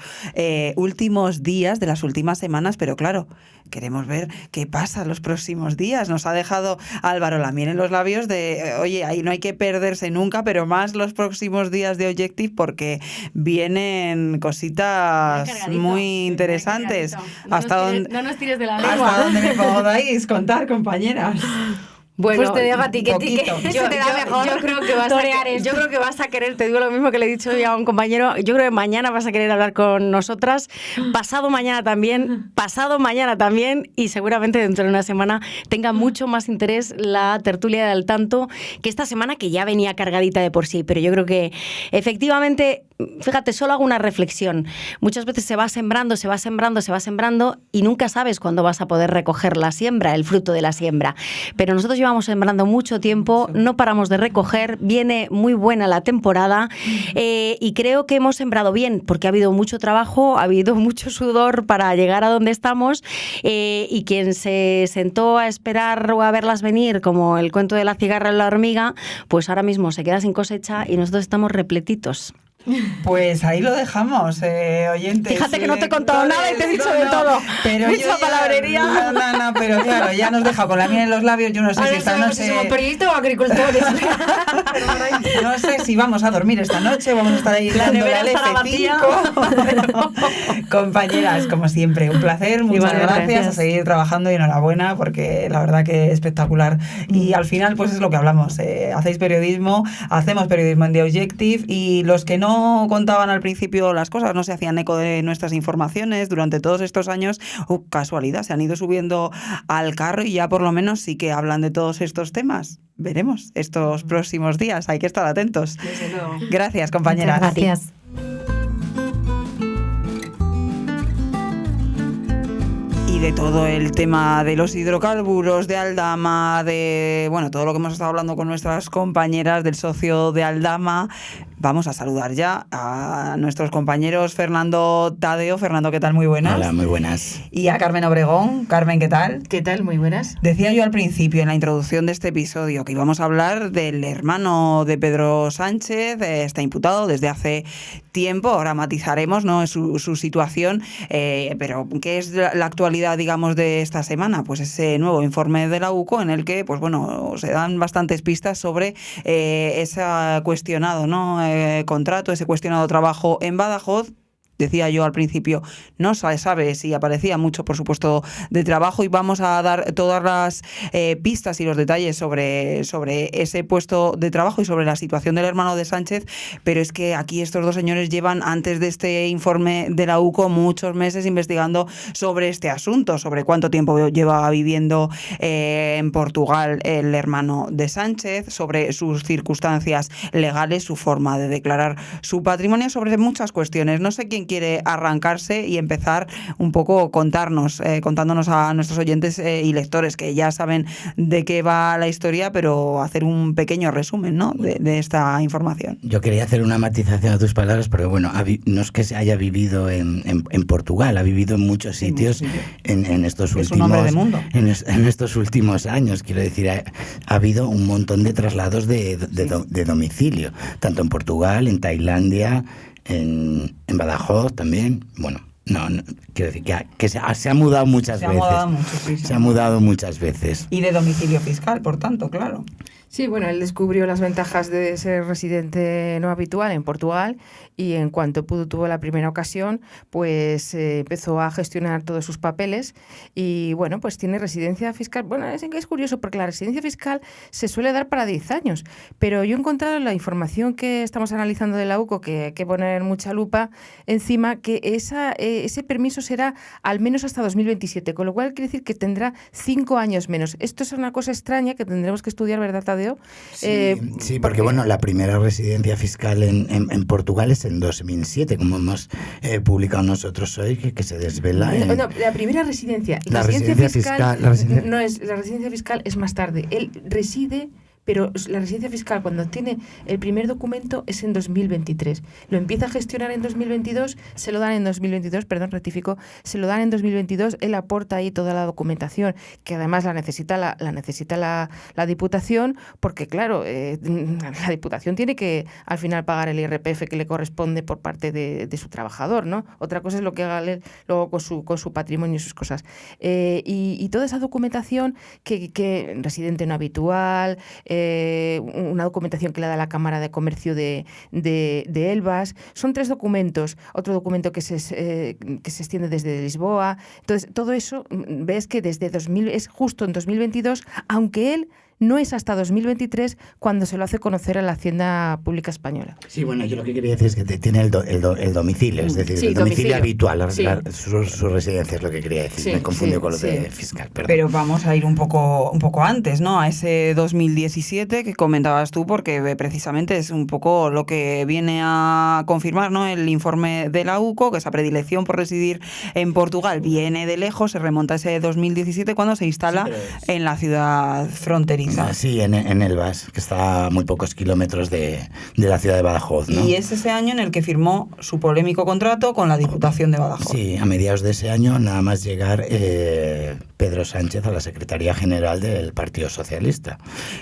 últimos días, de las últimas semanas, pero claro, queremos ver qué pasa los próximos días. Nos ha dejado Álvaro la miel en los labios de, oye, ahí no hay que perderse nunca, pero más los próximos días de Objective, porque vienen cositas muy interesantes. No nos tires de la lengua. ¿Hasta dónde me podéis contar, compañeras? Bueno, pues te dejo a ti que yo creo que vas a querer, te digo lo mismo que le he dicho ya a un compañero, yo creo que mañana vas a querer hablar con nosotras, pasado mañana también, y seguramente dentro de una semana tenga mucho más interés la tertulia de Al Tanto que esta semana, que ya venía cargadita de por sí. Pero yo creo que efectivamente, fíjate, solo hago una reflexión. Muchas veces se va sembrando y nunca sabes cuándo vas a poder recoger la siembra, el fruto de la siembra. Pero nosotros llevamos sembrando mucho tiempo, no paramos de recoger, viene muy buena la temporada y creo que hemos sembrado bien, porque ha habido mucho trabajo, ha habido mucho sudor para llegar a donde estamos, y quien se sentó a esperar o a verlas venir, como el cuento de la cigarra y la hormiga, pues ahora mismo se queda sin cosecha y nosotros estamos repletitos. Pues ahí lo dejamos, oyentes. Fíjate que no te he contado nada y te he dicho de todo. Pero mucha palabrería. No, pero claro, ya nos deja con la miel en los labios. Yo no sé si esta noche... si somos periodistas o agricultores. No sé si vamos a dormir esta noche, vamos a estar ahí dando la F5. Compañeras, como siempre, un placer, muchas gracias, a seguir trabajando y enhorabuena, porque la verdad que es espectacular. Y al final, pues es lo que hablamos, hacéis periodismo, hacemos periodismo en The Objective, y los que no contaban al principio las cosas, no se hacían eco de nuestras informaciones durante todos estos años, casualidad, se han ido subiendo al carro y ya por lo menos sí que hablan de todos estos temas. Veremos estos próximos días, hay que estar atentos. Desde luego. Gracias, compañeras. Muchas gracias. Y de todo el tema de los hidrocarburos, de Aldama, de todo lo que hemos estado hablando con nuestras compañeras del socio de Aldama, vamos a saludar ya a nuestros compañeros Fernando Tadeo. Fernando, ¿qué tal? Muy buenas. Hola, muy buenas. Y a Carmen Obregón. Carmen, ¿qué tal? ¿Qué tal? Muy buenas. Decía yo al principio, en la introducción de este episodio, que íbamos a hablar del hermano de Pedro Sánchez, está imputado desde hace tiempo, ahora matizaremos, ¿no?, su situación, pero ¿qué es la actualidad, digamos, de esta semana? Pues ese nuevo informe de la UCO en el que, pues bueno, se dan bastantes pistas sobre ese cuestionado, ¿no?, contrato, ese cuestionado trabajo en Badajoz. Decía yo al principio, no se sabe si aparecía mucho, por supuesto, de trabajo, y vamos a dar todas las pistas y los detalles sobre ese puesto de trabajo y sobre la situación del hermano de Sánchez, pero es que aquí estos dos señores llevan, antes de este informe de la UCO, muchos meses investigando sobre este asunto, sobre cuánto tiempo lleva viviendo en Portugal el hermano de Sánchez, sobre sus circunstancias legales, su forma de declarar su patrimonio, sobre muchas cuestiones. No sé quién quiere arrancarse y empezar un poco contándonos a nuestros oyentes y lectores, que ya saben de qué va la historia, pero hacer un pequeño resumen, ¿no?, de esta información. Yo quería hacer una matización a tus palabras, porque bueno, no es que se haya vivido en Portugal, ha vivido en muchos sitios en estos últimos... Es un hombre de mundo. En estos últimos años, quiero decir, ha habido un montón de traslados de domicilio, tanto en Portugal, en Tailandia, en Badajoz también. Bueno, no quiero decir que se ha mudado muchas veces. Se ha mudado muchas veces. Y de domicilio fiscal, por tanto, claro. Sí, bueno, él descubrió las ventajas de ser residente no habitual en Portugal, y en cuanto tuvo la primera ocasión, pues empezó a gestionar todos sus papeles y bueno, pues tiene residencia fiscal. Bueno, es curioso porque la residencia fiscal se suele dar para 10 años, pero yo he encontrado en la información que estamos analizando de la UCO, que hay que poner mucha lupa encima, que ese permiso será al menos hasta 2027, con lo cual quiere decir que tendrá 5 años menos. Esto es una cosa extraña que tendremos que estudiar, ¿verdad, Tadeo? Sí, porque bueno, la primera residencia fiscal en Portugal es en 2007, como hemos publicado nosotros hoy, que se desvela. No, la primera residencia. La residencia fiscal. La residencia fiscal es más tarde. Él reside, pero la residencia fiscal, cuando tiene el primer documento, es en 2023. Lo empieza a gestionar en 2022, se lo dan en 2022, se lo dan en 2022, él aporta ahí toda la documentación, que además la necesita la Diputación, porque claro, la Diputación tiene que al final pagar el IRPF que le corresponde por parte de su trabajador, ¿no? Otra cosa es lo que haga él luego con su patrimonio y sus cosas. Y toda esa documentación que residente no habitual, una documentación que le da la Cámara de Comercio de Elvas. Son 3 documentos. Otro documento que se extiende desde Lisboa. Entonces, todo eso, ves que es justo en 2022, aunque él no es hasta 2023 cuando se lo hace conocer a la Hacienda Pública Española. Sí, bueno, yo lo que quería decir es que tiene el domicilio, es decir, el domicilio habitual, su residencia es lo que quería decir. Me confundió con lo de fiscal, perdón. Pero vamos a ir un poco antes, ¿no?, a ese 2017 que comentabas tú, porque precisamente es un poco lo que viene a confirmar, ¿no?, el informe de la UCO, que esa predilección por residir en Portugal viene de lejos, se remonta a ese 2017 cuando se instala en la ciudad fronteriza. Sí, en Elvas, que está a muy pocos kilómetros de la ciudad de Badajoz, ¿no? Y es ese año en el que firmó su polémico contrato con la Diputación de Badajoz. Sí, a mediados de ese año, nada más llegar, Pedro Sánchez a la Secretaría General del Partido Socialista.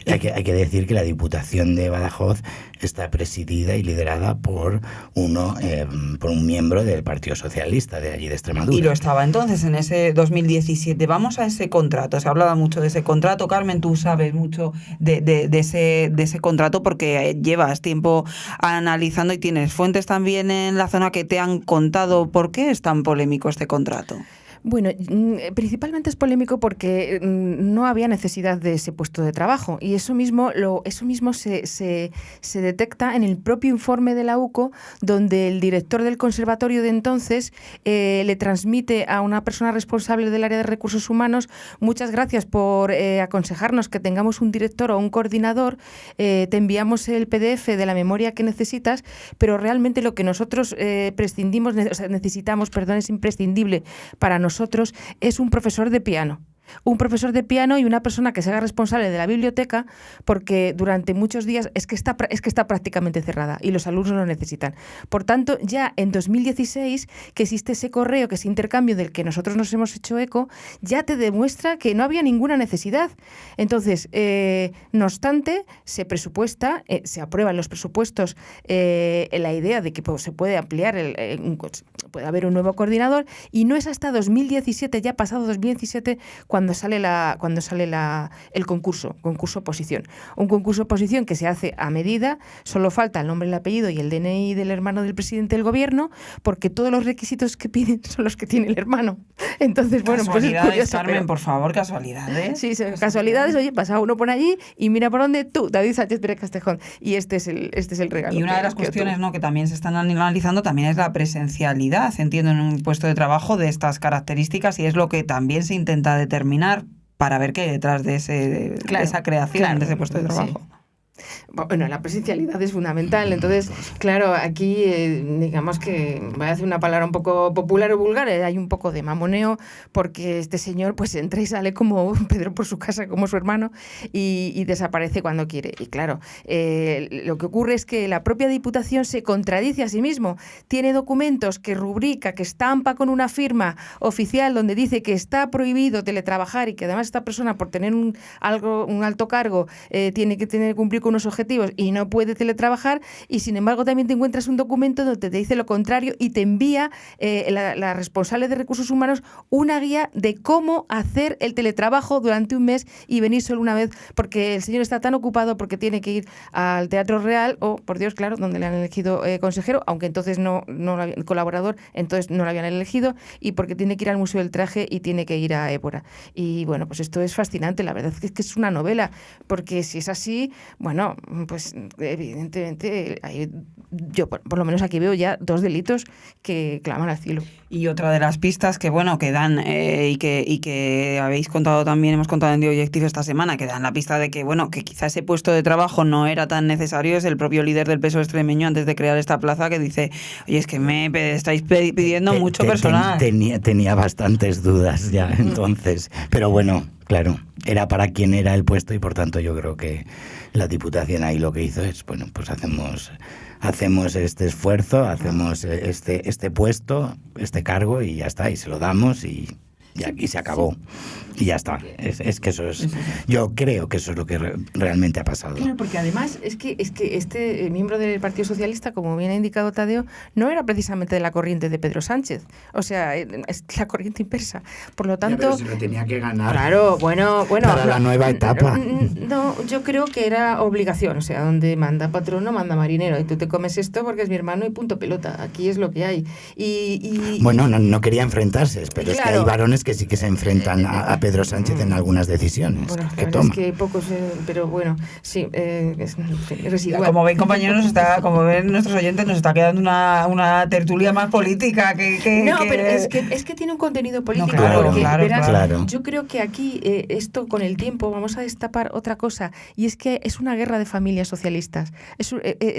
Hay que decir que la Diputación de Badajoz está presidida y liderada por un miembro del Partido Socialista de allí de Extremadura. Y lo estaba entonces en ese 2017. Vamos a ese contrato. Se hablaba mucho de ese contrato. Carmen, tú sabes mucho de ese contrato porque llevas tiempo analizando y tienes fuentes también en la zona que te han contado. ¿Por qué es tan polémico este contrato? Bueno, principalmente es polémico porque no había necesidad de ese puesto de trabajo y eso mismo se detecta en el propio informe de la UCO, donde el director del conservatorio de entonces le transmite a una persona responsable del área de recursos humanos: muchas gracias por aconsejarnos que tengamos un director o un coordinador, te enviamos el PDF de la memoria que necesitas, pero realmente lo que nosotros necesitamos, es imprescindible para nosotros, es un profesor de piano. Un profesor de piano y una persona que se haga responsable de la biblioteca, porque durante muchos días es que está prácticamente cerrada y los alumnos lo necesitan. Por tanto, ya en 2016, que existe ese correo, que ese intercambio del que nosotros nos hemos hecho eco, ya te demuestra que no había ninguna necesidad. Entonces, no obstante, se presupuesta, se aprueban los presupuestos la idea de que se puede ampliar, puede haber un nuevo coordinador, y no es hasta 2017, ya pasado 2017, cuando sale el concurso oposición. Un concurso oposición que se hace a medida, solo falta el nombre, el apellido y el DNI del hermano del presidente del gobierno, porque todos los requisitos que piden son los que tiene el hermano. Entonces, bueno, pues es curioso. Carmen, pero, por favor, casualidades. Sí, casualidades. Oye, pasa uno por allí y mira por dónde tú, David Sánchez Pérez Castejón. Y este es el regalo. Y una de las cuestiones que también se están analizando también es la presencialidad, entiendo, en un puesto de trabajo de estas características, y es lo que también se intenta determinar para ver qué hay detrás de esa creación, de ese puesto de trabajo. Sí. Bueno, la presencialidad es fundamental. Entonces, claro, aquí digamos que voy a decir una palabra un poco popular o vulgar, hay un poco de mamoneo, porque este señor pues entra y sale como Pedro por su casa, como su hermano, y desaparece cuando quiere. Y claro, lo que ocurre es que la propia Diputación se contradice a sí mismo. Tiene documentos que rubrica, que estampa con una firma oficial donde dice que está prohibido teletrabajar y que además esta persona, por tener un alto cargo, tiene que cumplir con unos objetivos y no puede teletrabajar, y sin embargo también te encuentras un documento donde te dice lo contrario y te envía la responsable de recursos humanos una guía de cómo hacer el teletrabajo durante un mes y venir solo una vez, porque el señor está tan ocupado porque tiene que ir al Teatro Real o, por Dios, claro, donde le han elegido consejero, aunque entonces no colaborador, entonces no lo habían elegido, y porque tiene que ir al Museo del Traje y tiene que ir a Évora. Y bueno, pues esto es fascinante, la verdad es que es una novela, porque si es así, bueno, pues evidentemente yo por lo menos aquí veo ya 2 delitos que claman al cielo. Y otra de las pistas que dan y que habéis contado también, hemos contado en The Objective esta semana, que dan la pista de que que quizá ese puesto de trabajo no era tan necesario, es el propio líder del PSOE extremeño antes de crear esta plaza, que dice: oye, es que me estáis pidiendo mucho personal. Tenía bastantes dudas ya entonces, pero bueno, claro, era para quien era el puesto, y por tanto yo creo que la Diputación ahí lo que hizo es, bueno, pues hacemos este esfuerzo, hacemos este puesto, este cargo, y ya está, y se lo damos y aquí se acabó. Y ya está. Es que eso es... Yo creo que eso es lo que realmente ha pasado. Claro, porque además es que este miembro del Partido Socialista, como bien ha indicado Tadeo, no era precisamente de la corriente de Pedro Sánchez. O sea, es la corriente inversa. Por lo tanto... Pero se lo tenía que ganar. Claro, bueno... Para la nueva etapa. No, yo creo que era obligación. O sea, donde manda patrono, manda marinero. Y tú te comes esto porque es mi hermano y punto pelota. Aquí es lo que hay. Bueno, no quería enfrentarse, pero claro, es que hay varones que sí que se enfrentan a Pedro Sánchez en algunas decisiones. Bueno, que toma. Es que pocos, pero bueno, sí, es residual. Como ven, compañeros, como ven nuestros oyentes, nos está quedando una tertulia más política pero es que tiene un contenido político. No, claro. Yo creo que aquí esto con el tiempo vamos a destapar otra cosa, y es que es una guerra de familias socialistas. Es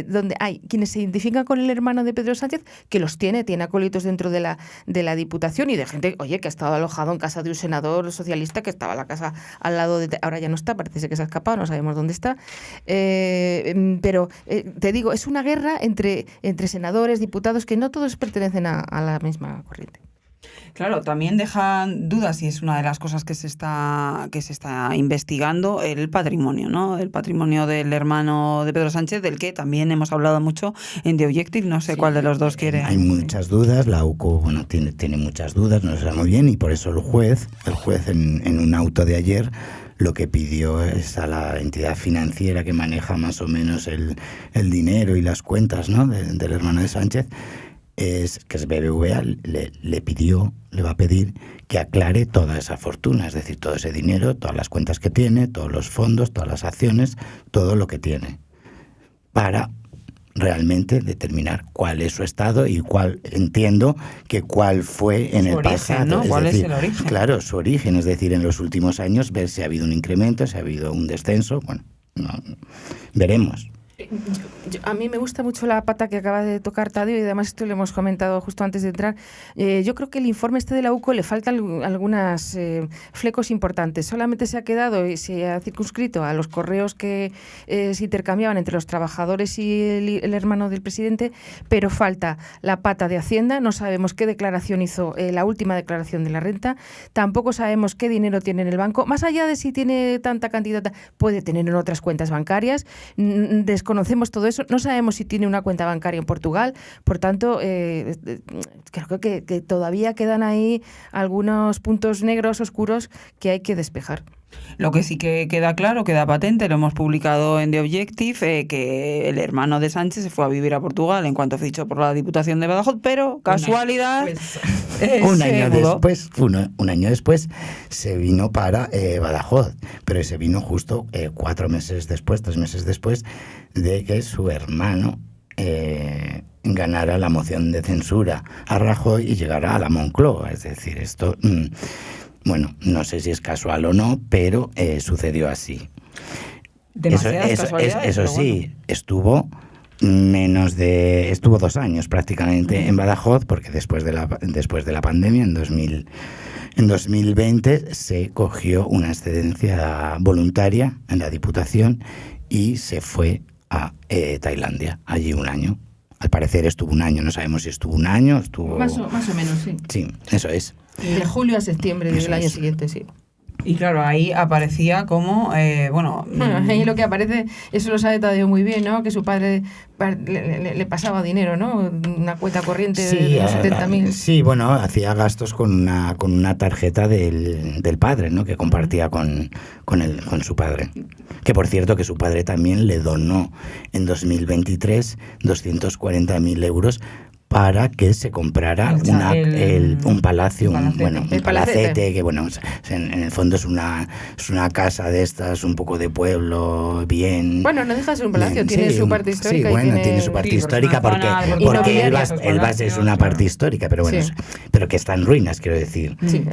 donde hay quienes se identifican con el hermano de Pedro Sánchez, que los tiene acólitos dentro de la Diputación, y de gente, oye, que ha estado alojado en casa de un senador socialista que estaba la casa al lado ahora ya no está, parece que se ha escapado, no sabemos dónde está, pero te digo, es una guerra entre senadores, diputados, que no todos pertenecen a la misma corriente. Claro, también dejan dudas, y es una de las cosas que se está investigando, el patrimonio, ¿no? El patrimonio del hermano de Pedro Sánchez, del que también hemos hablado mucho en The Objective. No sé cuál de los dos quiere. Hay muchas dudas, la UCO tiene muchas dudas, no se sabe muy bien, y por eso el juez en un auto de ayer lo que pidió es a la entidad financiera que maneja más o menos el dinero y las cuentas, ¿no?, del hermano de Sánchez, que es BBVA, le va a pedir que aclare toda esa fortuna, es decir, todo ese dinero, todas las cuentas que tiene, todos los fondos, todas las acciones, todo lo que tiene, para realmente determinar cuál es su estado y cuál fue en el pasado, ¿no? ¿Cuál es el origen? Claro, su origen, es decir, en los últimos años, ver si ha habido un incremento, si ha habido un descenso, bueno, veremos. A mí me gusta mucho la pata que acaba de tocar Tadio, y además esto lo hemos comentado justo antes de entrar. Yo creo que el informe de la UCO le faltan algunas flecos importantes. Solamente se ha quedado y se ha circunscrito a los correos que se intercambiaban entre los trabajadores y el hermano del presidente, pero falta la pata de Hacienda. No sabemos qué declaración hizo, la última declaración de la renta. Tampoco sabemos qué dinero tiene en el banco. Más allá de si tiene tanta cantidad, puede tener en otras cuentas bancarias. Desconocemos todo eso, no sabemos si tiene una cuenta bancaria en Portugal, por tanto, creo que todavía quedan ahí algunos puntos negros, oscuros, que hay que despejar. Lo que sí que queda claro, queda patente, lo hemos publicado en The Objective, que el hermano de Sánchez se fue a vivir a Portugal en cuanto fichó por la Diputación de Badajoz, pero casualidad... Un año después se vino para Badajoz, pero se vino justo 3 meses después de que su hermano ganara la moción de censura a Rajoy y llegara a la Moncloa. Es decir, esto, bueno, no sé si es casual o no, pero sucedió así. Eso sí, bueno. Estuvo 2 años prácticamente en Badajoz, porque después de la pandemia, en 2020, se cogió una excedencia voluntaria en la Diputación y se fue a Tailandia, allí 1 año. Al parecer estuvo 1 año, no sabemos si estuvo 1 año, Más o menos, sí. Sí, eso es. De julio a septiembre del año siguiente, sí. Y claro, ahí aparecía como, Bueno, ahí lo que aparece, eso lo sabe Tadeo muy bien, ¿no? Que su padre le pasaba dinero, ¿no? Una cuenta corriente de 70.000. Sí, bueno, hacía gastos con una tarjeta del padre, ¿no? Que compartía con su padre. Que por cierto, que su padre también le donó en 2023 240.000 euros para que se comprara un palacio, un palacete, que bueno, en el fondo es una casa de estas, un poco de pueblo, bien... Bueno, no deja de ser un palacio, tiene su parte histórica. Sí, bueno, tiene su parte histórica porque el base es una parte histórica, pero bueno, pero que está en ruinas, quiero decir. Sí,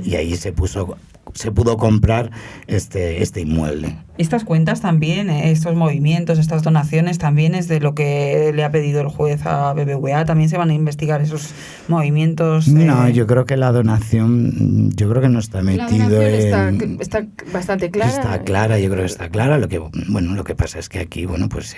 y ahí se pudo comprar este inmueble. Estas cuentas también, estos movimientos, estas donaciones, también es de lo que le ha pedido el juez a BBVA. También se van a investigar esos movimientos. No, yo creo que la donación, yo creo que no está metido está bastante clara. Está clara, yo creo que está clara. Lo que pasa es que aquí, pues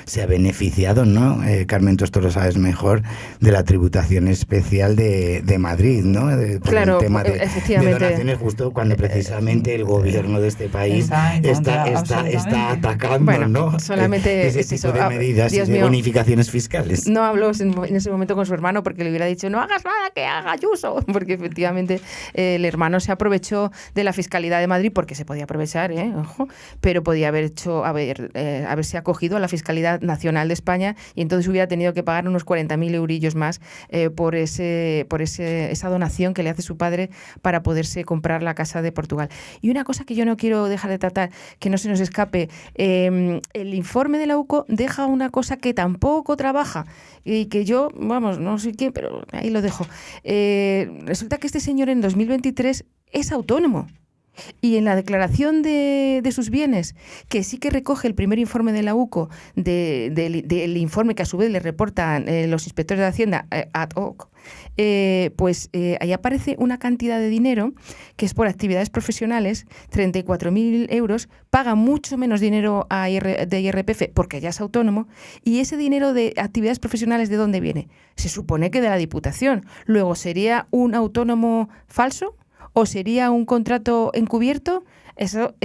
se ha beneficiado, ¿no? Carmen, tú esto lo sabes mejor, de la tributación especial de Madrid, ¿no? Claro, el tema efectivamente. De donaciones, justo cuando precisamente el gobierno de este país está atacando, ¿no? Solamente ese tipo de medidas y de bonificaciones fiscales. No habló en ese momento con su hermano porque le hubiera dicho no hagas nada, que haga Ayuso, porque efectivamente el hermano se aprovechó de la Fiscalidad de Madrid, porque se podía aprovechar, ojo, pero podía haberse acogido a la Fiscalidad Nacional de España, y entonces hubiera tenido que pagar unos 40.000 eurillos más por esa donación que le hace su padre para poderse comprar la casa de Portugal. Y una cosa que yo no quiero dejar de tratar, que no se nos escape, el informe de la UCO deja una cosa que tampoco trabaja y que yo, no sé qué, pero ahí lo dejo. Resulta que este señor en 2023 es autónomo. Y en la declaración de sus bienes, que sí que recoge el primer informe de la UCO, del informe que a su vez le reportan los inspectores de Hacienda ad hoc, ahí aparece una cantidad de dinero que es por actividades profesionales, 34.000 euros, paga mucho menos dinero de IRPF porque ya es autónomo, y ese dinero de actividades profesionales, ¿de dónde viene? Se supone que de la Diputación. Luego, ¿sería un autónomo falso o sería un contrato encubierto? Eso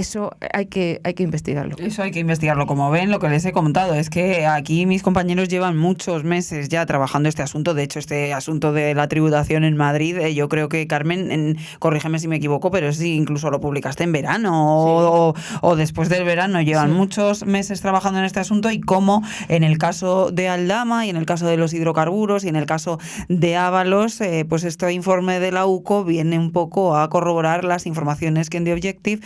hay que investigarlo. Eso hay que investigarlo. Como ven, lo que les he contado es que aquí mis compañeros llevan muchos meses ya trabajando este asunto. De hecho, este asunto de la tributación en Madrid, yo creo que, Carmen, corrígeme si me equivoco, pero sí, incluso lo publicaste en verano o después del verano. Llevan muchos meses trabajando en este asunto, y como en el caso de Aldama y en el caso de los hidrocarburos y en el caso de Ábalos, pues este informe de la UCO viene un poco a corroborar las informaciones que en The Objective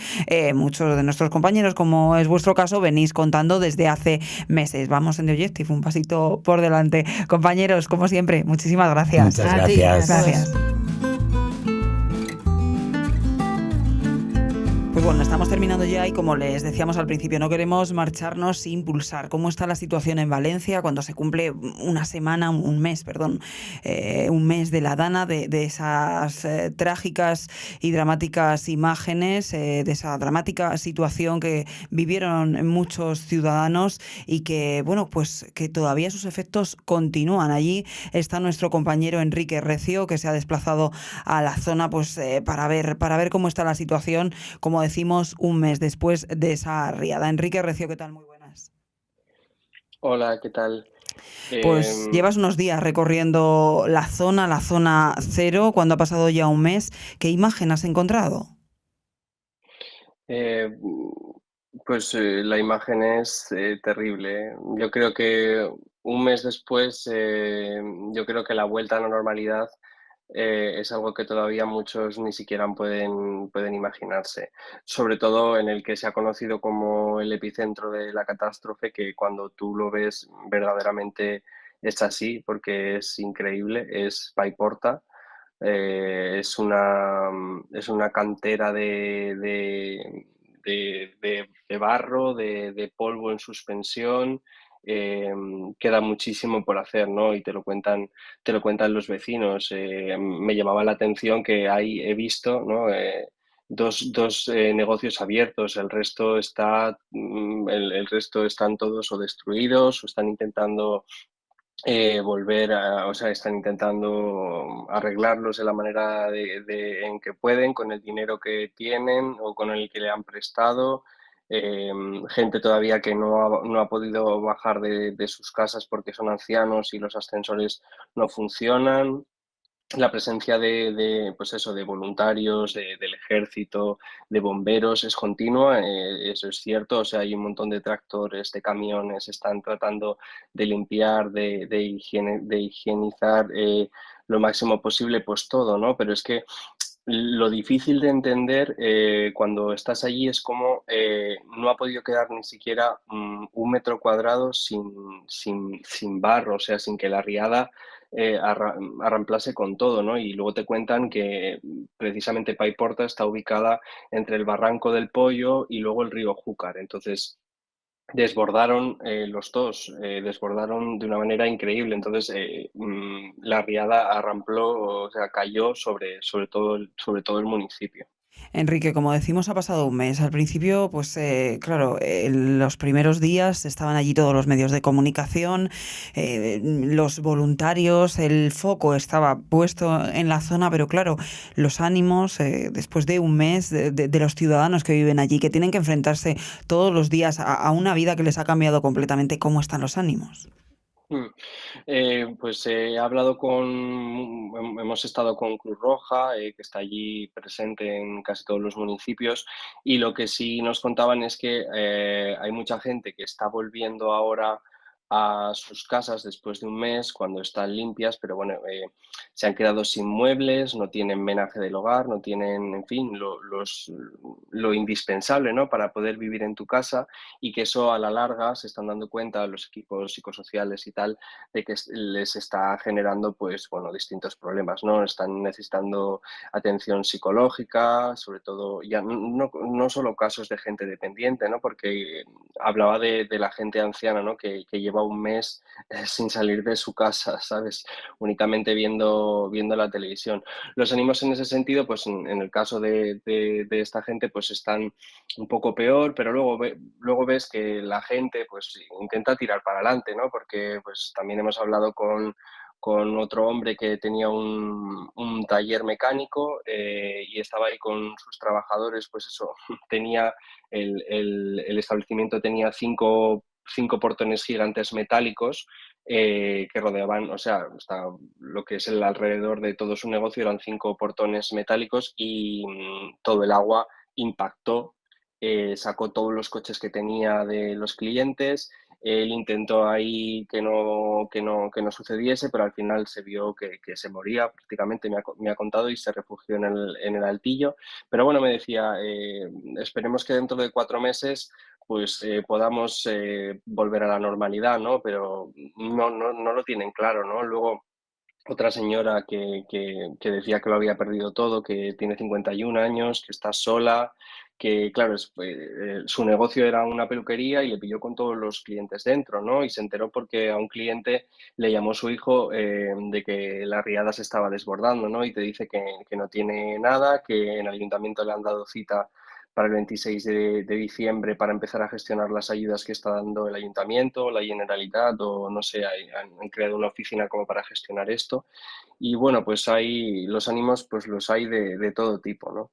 muchos de nuestros compañeros, como es vuestro caso, venís contando desde hace meses. Vamos en The Objective, un pasito por delante. Compañeros, como siempre, muchísimas gracias. Muchas gracias. Gracias. Pues bueno, estamos terminando ya y, como les decíamos al principio, no queremos marcharnos sin pulsar cómo está la situación en Valencia cuando se cumple un mes de la Dana, de esas trágicas y dramáticas imágenes, de esa dramática situación que vivieron muchos ciudadanos y que, bueno, pues que todavía sus efectos continúan. Allí está nuestro compañero Enrique Recio, que se ha desplazado a la zona pues para ver cómo está la situación, como decimos, un mes después de esa riada. Enrique Recio, ¿qué tal? Muy buenas. Hola, ¿qué tal? Pues llevas unos días recorriendo la zona cero, cuando ha pasado ya un mes. ¿Qué imagen has encontrado? La imagen es terrible. Yo creo que un mes después, yo creo que la vuelta a la normalidad es algo que todavía muchos ni siquiera pueden imaginarse. Sobre todo en el que se ha conocido como el epicentro de la catástrofe, que cuando tú lo ves verdaderamente es así, porque es increíble, es Paiporta. Es una cantera de barro, de polvo en suspensión. Queda muchísimo por hacer, ¿no? Y te lo cuentan los vecinos. Me llamaba la atención que he visto, ¿no? Dos negocios abiertos, el resto el resto están todos o destruidos o están intentando están intentando arreglarlos de la manera en que pueden, con el dinero que tienen o con el que le han prestado. Gente todavía que no ha podido bajar de sus casas porque son ancianos y los ascensores no funcionan. La presencia de voluntarios, del ejército, de bomberos es continua, eso es cierto. O sea, hay un montón de tractores, de camiones, están tratando de limpiar, de higienizar lo máximo posible, pues todo, ¿no? Pero es que lo difícil de entender cuando estás allí es cómo no ha podido quedar ni siquiera un metro cuadrado sin barro, o sea, sin que la riada arramplase con todo, ¿no? Y luego te cuentan que precisamente Paiporta está ubicada entre el Barranco del Pollo y luego el río Júcar. Entonces, desbordaron los dos, desbordaron de una manera increíble. Entonces, la riada arrampló, o sea, cayó sobre todo el municipio. Enrique, como decimos, ha pasado un mes. Al principio, pues claro, en los primeros días estaban allí todos los medios de comunicación, los voluntarios, el foco estaba puesto en la zona, pero claro, los ánimos, después de un mes, de los ciudadanos que viven allí, que tienen que enfrentarse todos los días a una vida que les ha cambiado completamente, ¿cómo están los ánimos? Hemos estado con Cruz Roja, que está allí presente en casi todos los municipios, y lo que sí nos contaban es que hay mucha gente que está volviendo ahora a sus casas después de un mes cuando están limpias, pero bueno, se han quedado sin muebles, no tienen menaje del hogar, no tienen, en fin, lo indispensable, ¿no?, para poder vivir en tu casa, y que eso a la larga se están dando cuenta los equipos psicosociales y tal, de que les está generando, pues bueno, distintos problemas, ¿no? Están necesitando atención psicológica, sobre todo, ya no solo casos de gente dependiente, ¿no?, porque hablaba de la gente anciana, ¿no?, que lleva un mes sin salir de su casa, ¿sabes? Únicamente viendo la televisión. Los ánimos en ese sentido, pues en el caso de esta gente, pues están un poco peor, pero luego ves que la gente pues intenta tirar para adelante, ¿no? Porque pues también hemos hablado con otro hombre que tenía un taller mecánico, y estaba ahí con sus trabajadores, pues eso, tenía el establecimiento tenía cinco portones gigantes metálicos, que rodeaban, o sea, lo que es el alrededor de todo su negocio eran 5 portones metálicos, y todo el agua impactó, sacó todos los coches que tenía de los clientes. Él intentó ahí que no sucediese, pero al final se vio que se moría prácticamente, me ha contado, y se refugió en el altillo. Pero bueno, me decía, esperemos que dentro de 4 meses pues podamos volver a la normalidad, ¿no? Pero no lo tienen claro, ¿no? Luego, otra señora que decía que lo había perdido todo, que tiene 51 años, que está sola, que claro, su negocio era una peluquería y le pilló con todos los clientes dentro, ¿no? Y se enteró porque a un cliente le llamó su hijo, de que la riada se estaba desbordando, ¿no? Y te dice que no tiene nada, que en el ayuntamiento le han dado cita para el 26 de diciembre para empezar a gestionar las ayudas que está dando el ayuntamiento, la Generalitat, o no sé, han creado una oficina como para gestionar esto. Y bueno, pues hay los ánimos, pues los hay de todo tipo, ¿no?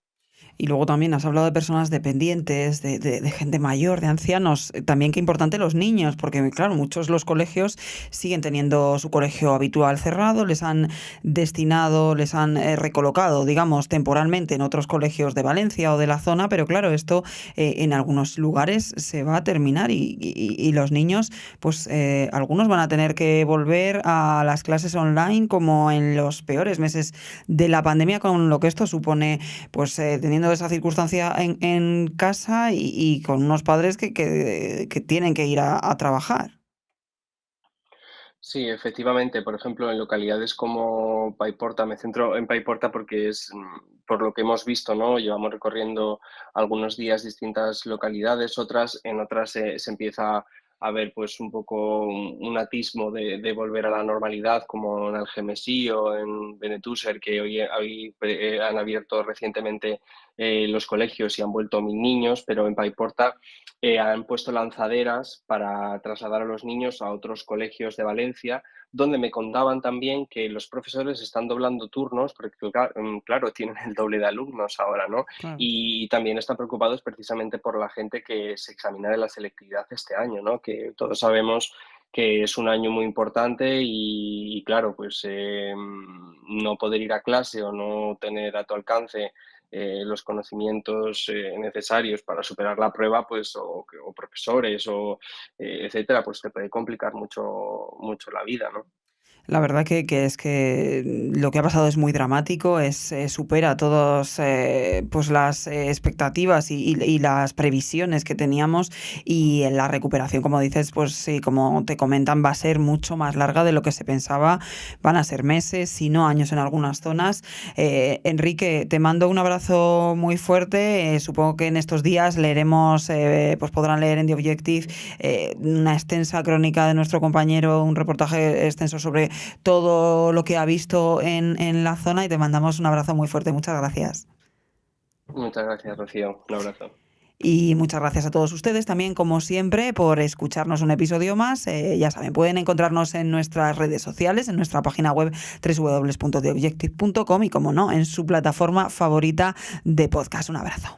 Y luego también has hablado de personas dependientes, de gente mayor, de ancianos. También qué importante los niños, porque claro, muchos de los colegios siguen teniendo su colegio habitual cerrado, les han destinado, les han recolocado, digamos, temporalmente en otros colegios de Valencia o de la zona, pero claro, esto en algunos lugares se va a terminar y los niños, pues algunos van a tener que volver a las clases online como en los peores meses de la pandemia, con lo que esto supone, pues teniendo esa circunstancia en casa y con unos padres que tienen que ir a trabajar. Sí, efectivamente. Por ejemplo, en localidades como Paiporta, me centro en Paiporta porque es por lo que hemos visto, ¿no? Llevamos recorriendo algunos días distintas localidades, en otras se empieza a ver pues un poco un atismo de volver a la normalidad, como en Algemesí o en Benetúser, que hoy han abierto recientemente los colegios y han vuelto 1000 niños, pero en Paiporta han puesto lanzaderas para trasladar a los niños a otros colegios de Valencia, donde me contaban también que los profesores están doblando turnos, porque claro, tienen el doble de alumnos ahora, ¿no? Claro. Y también están preocupados precisamente por la gente que se examina de la selectividad este año, ¿no? Que todos sabemos que es un año muy importante y claro, pues no poder ir a clase o no tener a tu alcance los conocimientos necesarios para superar la prueba, pues, o profesores, etcétera, pues te puede complicar mucho la vida, ¿no? La verdad que es que lo que ha pasado es muy dramático, supera todas pues las expectativas y las previsiones que teníamos, y en la recuperación, como dices, pues sí, como te comentan, va a ser mucho más larga de lo que se pensaba. Van a ser meses, si no años en algunas zonas. Enrique, te mando un abrazo muy fuerte. Supongo que en estos días leeremos, pues podrán leer en The Objective una extensa crónica de nuestro compañero, un reportaje extenso sobre todo lo que ha visto en la zona, y te mandamos un abrazo muy fuerte. Muchas gracias. Muchas gracias, Rocío. Un abrazo. Y muchas gracias a todos ustedes también, como siempre, por escucharnos un episodio más. Ya saben, pueden encontrarnos en nuestras redes sociales, en nuestra página web www.theobjective.com y, como no, en su plataforma favorita de podcast. Un abrazo.